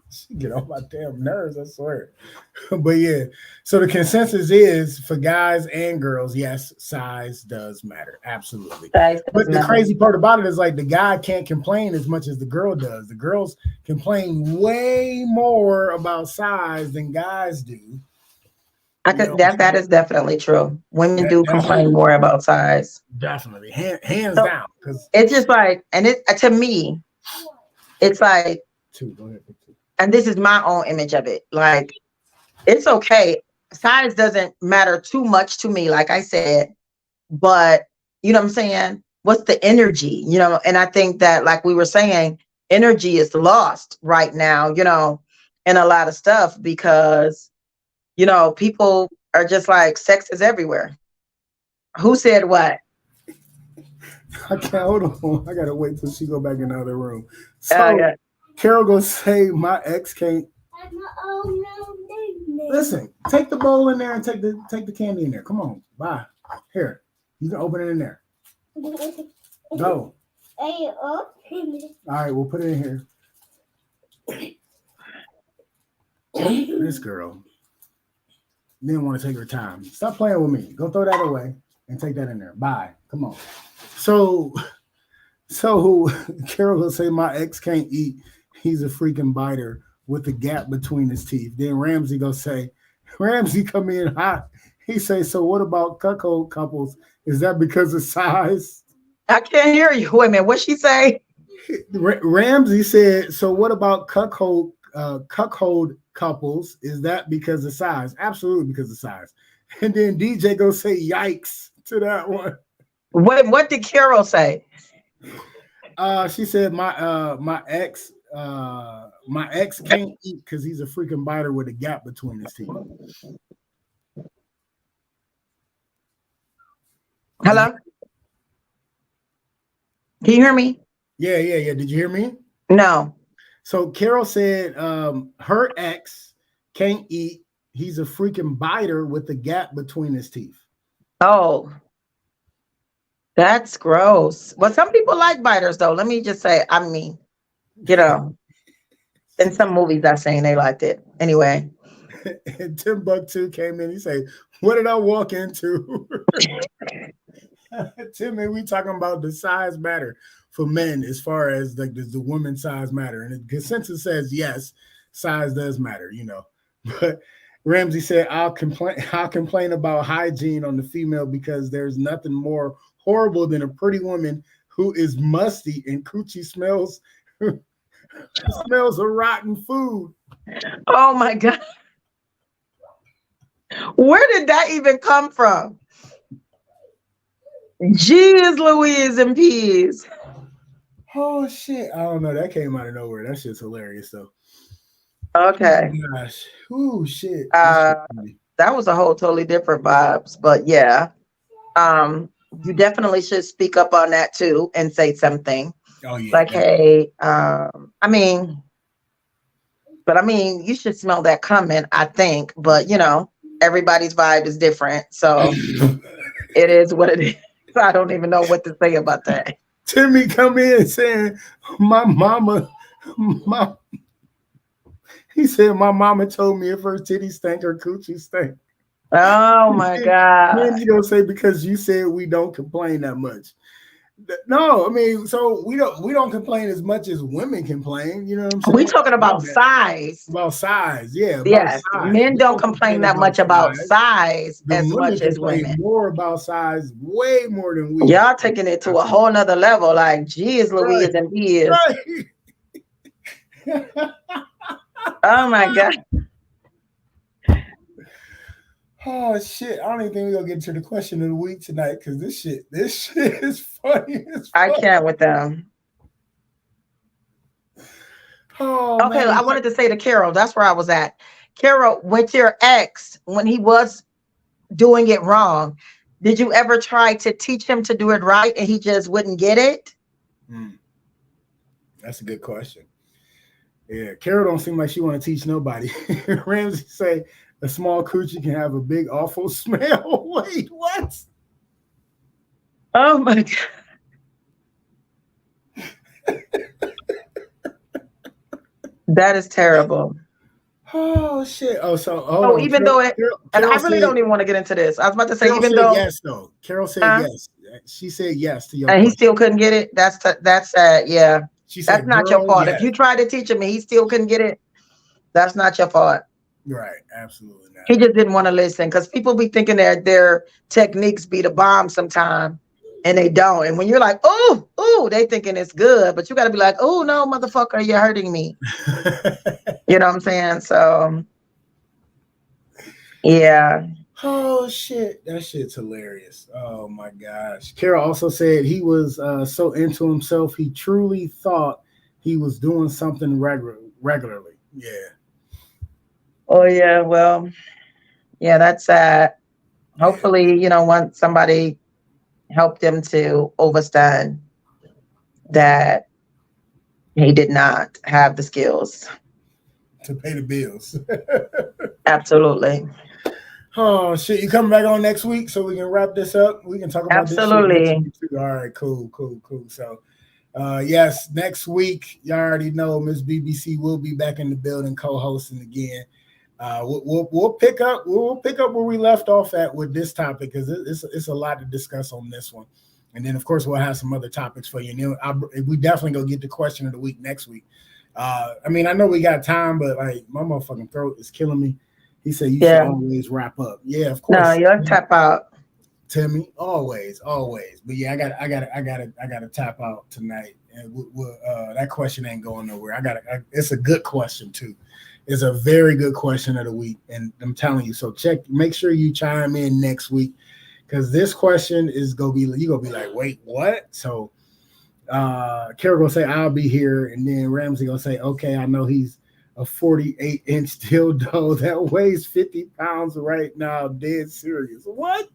She get on my damn nerves, I swear. But yeah, so the consensus is for guys and girls, yes, size does matter. Absolutely. But the crazy part about it is like the guy can't complain as much as the girl does. The girls complain way more about size than guys do. That is definitely true. Women do complain more about size. Definitely. Hands down. Because it's just like, and it to me, it's like two. Go ahead. And this is my own image of it. Like, it's okay. Size doesn't matter too much to me, like I said, but you know what I'm saying? What's the energy, you know? And I think that, like we were saying, energy is lost right now, you know, in a lot of stuff because, you know, people are just like, sex is everywhere. Who said what? I can't, hold on. I got to wait till she go back in the other room. So, Carol gonna say my ex can't. Listen, take the bowl in there and take the candy in there. Come on, bye. Here, you can open it in there. Go. All right, we'll put it in here. This girl didn't want to take her time. Stop playing with me. Go throw that away and take that in there. Bye. Come on. So Carol will say my ex can't eat. He's a freaking biter with a gap between his teeth. Then Ramsey come in hot. He say, so what about cuckold couples? Is that because of size? I can't hear you. Wait a minute. What'd she say? Ramsey said, so what about cuckold couples? Is that because of size? Absolutely because of size. And then DJ go say, yikes to that one. What did Carol say? She said my ex can't eat because he's a freaking biter with a gap between his teeth. Hello? Can you hear me? Yeah. Did you hear me? No. So Carol said her ex can't eat. He's a freaking biter with a gap between his teeth. Oh, that's gross. Well, some people like biters, though. Let me just say, I mean, you know, in some movies I've seen they liked it. Anyway. And Timbuktu came in. He said, "What did I walk into?" Timmy, we talking about the size matter for men as far as like does the woman's size matter? And the consensus says yes, size does matter, you know. But Ramsey said, I'll complain about hygiene on the female because there's nothing more horrible than a pretty woman who is musty and coochie smells smells of rotten food. Oh my God. Where did that even come from? Jeez Louise and peas. Oh shit. I don't know. That came out of nowhere. That shit's hilarious though. Okay. Oh, gosh. Ooh, shit. That was a whole totally different vibes. But yeah. You definitely should speak up on that too and say something. Oh yeah. Like, hey, I mean, you should smell that coming, I think. But you know, everybody's vibe is different. So it is what it is. I don't even know what to say about that. Timmy come in saying, my mama, he said, my mama told me if her titties stink, her coochie stink. Oh my God. Then you gonna say because you said we don't complain that much. No, I mean, so we don't complain as much as women complain. You know what I'm saying? We talking about size. About size, yeah. Yes, size. men don't complain that much about size as much as women. More about size, way more than we. Y'all taking it to a whole nother level. Like, geez, Louise and peas. Right. Oh my God. Oh shit! I don't even think we're gonna get to the question of the week tonight because this shit is funny. I can't with them. Oh, okay, man. I wanted to say to Carol, that's where I was at. Carol, with your ex, when he was doing it wrong, did you ever try to teach him to do it right and he just wouldn't get it? That's a good question. Yeah, Carol don't seem like she want to teach nobody. Ramsey say a small coochie can have a big awful smell. Wait, what? Oh my God. That is terrible. Oh shit! So even though I really don't even want to get into this. I was about to say, Carol even said though yes, though Carol said yes. She said yes to your. And he still couldn't get it. That's yeah. She said, that's not your fault. If you tried to teach him and he still couldn't get it, that's not your fault. Right, absolutely not. He just didn't want to listen because people be thinking that their techniques be the bomb sometime, and they don't. And when you're like, oh, they thinking it's good, but you got to be like, oh no, motherfucker, you're hurting me. You know what I'm saying? So, yeah. Oh shit, that shit's hilarious. Oh my gosh. Carol also said he was so into himself he truly thought he was doing something regularly. Yeah. Oh yeah, well, yeah, that's sad. Hopefully, once somebody helped him to understand that he did not have the skills to pay the bills. Absolutely. Oh shit! You coming back on next week so we can wrap this up? We can talk about absolutely. This shit next week too. All right, cool. So, yes, next week you already know Miss BBC will be back in the building, co-hosting again. We'll pick up where we left off at with this topic because it's a lot to discuss on this one, and then of course we'll have some other topics for you. And then we definitely go get the question of the week next week. I mean, I know we got time, but like my motherfucking throat is killing me. He said you should always wrap up. Yeah, of course. No, you have to tap out. Timmy, always. But yeah, I gotta tap out tonight, and that question ain't going nowhere. It's a good question too. It's a very good question of the week, and I'm telling you. So make sure you chime in next week because this question is gonna be you gonna be like, wait, what? So, Carol gonna say I'll be here, and then Ramsey gonna say, okay, I know he's a 48-inch dildo that weighs 50 pounds right now. Dead serious. What?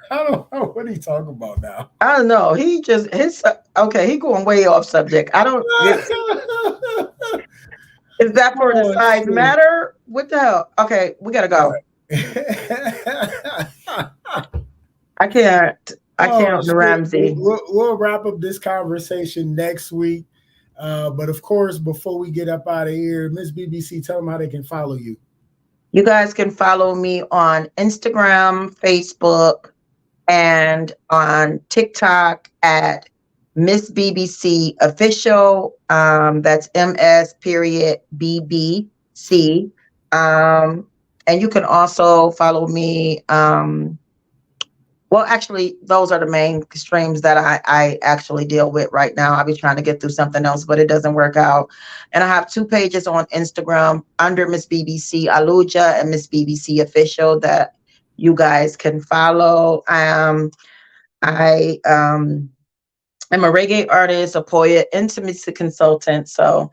I don't know what he talking about now. I don't know. He just okay. He going way off subject. I don't. Is that for the size shoot. matter? What the hell? Okay, we gotta go. I can't. Shit. Ramsey. We'll wrap up this conversation next week. But of course, before we get up out of here, Miss BBC, tell them how they can follow you. You guys can follow me on Instagram, Facebook, and on TikTok at Miss BBC Official. That's MS.BBC. And you can also follow me. Well, actually, those are the main streams that I actually deal with right now. I'll be trying to get through something else, but it doesn't work out. And I have 2 pages on Instagram under Miss BBC Aluja and Miss BBC Official that you guys can follow. I am a reggae artist, a poet, intimacy consultant. So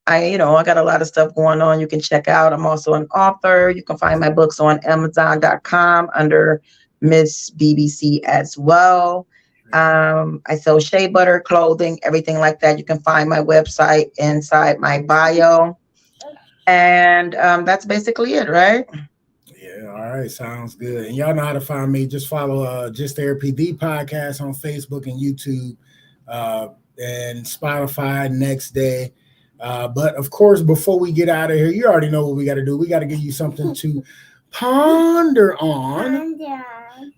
I got a lot of stuff going on you can check out. I'm also an author. You can find my books on Amazon.com under Miss BBC as well. I sell shea butter, clothing, everything like that. You can find my website inside my bio. And that's basically it, right? Yeah, all right. Sounds good. And y'all know how to find me. Just follow Just Therapy, the podcast on Facebook and YouTube and Spotify next day. But of course, before we get out of here, you already know what we got to do. We got to give you something to ponder on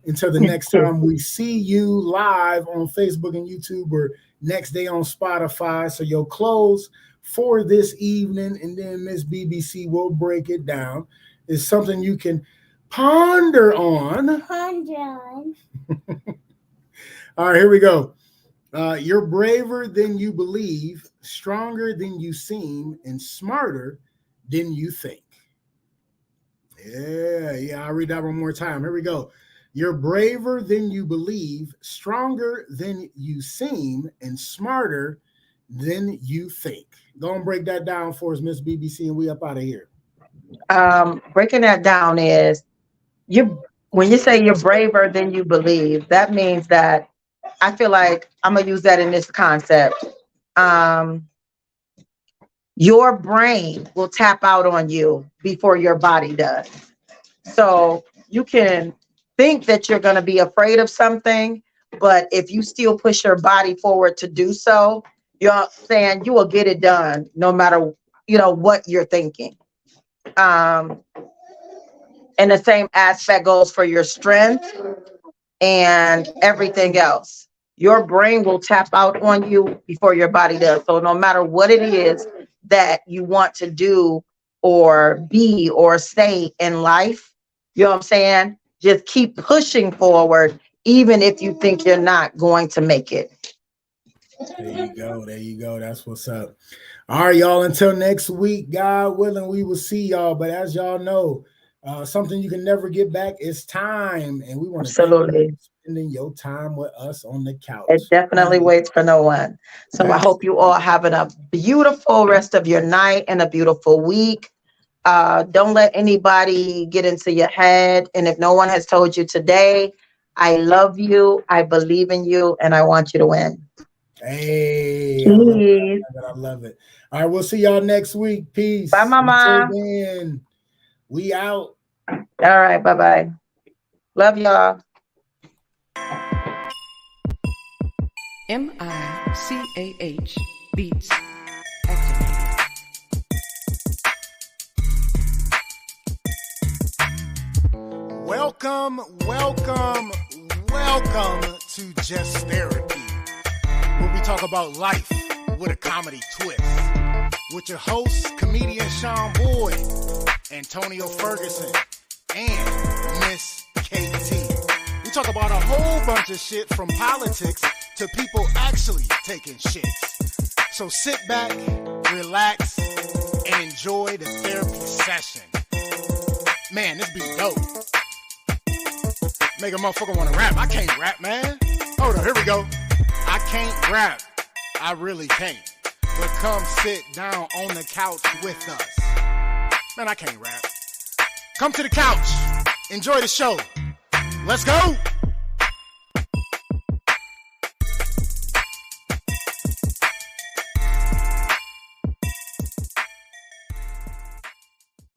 until the next time we see you live on Facebook and YouTube or next day on Spotify. So your close for this evening, and then Miss BBC will break it down, is something you can ponder on. All right, here we go. You're braver than you believe, stronger than you seem, and smarter than you think. Yeah, I'll read that one more time. Here we go. You're braver than you believe, stronger than you seem, and smarter than you think. Go and break that down for us, Miss BBC, and we up out of here. Breaking that down is when you say you're braver than you believe, that means that I feel like I'm gonna use that in this concept. Your brain will tap out on you before your body does. So you can think that you're going to be afraid of something, but if you still push your body forward to do so, you're saying you will get it done no matter, what you're thinking. And the same aspect goes for your strength and everything else. Your brain will tap out on you before your body does. So no matter what it is that you want to do or be or say in life, you know what I'm saying? Just keep pushing forward, even if you think you're not going to make it. There you go. That's what's up. All right, y'all. Until next week, God willing, we will see y'all. But as y'all know, something you can never get back is time. And we want to absolutely spending your time with us on the couch. It definitely waits for no one. So I hope you all having a beautiful rest of your night and a beautiful week. Don't let anybody get into your head. And if no one has told you today, I love you, I believe in you, and I want you to win. Hey, I love it. All right, we'll see y'all next week. Peace. Bye, Mama. Until then, we out. All right, bye-bye. Love y'all. MICAH Beats activated. Welcome to Just Therapy, where we talk about life with a comedy twist. With your hosts, comedian Sean Boyd, Antonio Ferguson, and Miss KT. We talk about a whole bunch of shit from politics to people actually taking shits. So sit back, relax, and enjoy the therapy session. Man, this be dope. Make a motherfucker want to rap. I can't rap, man. Hold on, here we go. I can't rap. I really can't. But come sit down on the couch with us. Man, I can't rap. Come to the couch. Enjoy the show. Let's go.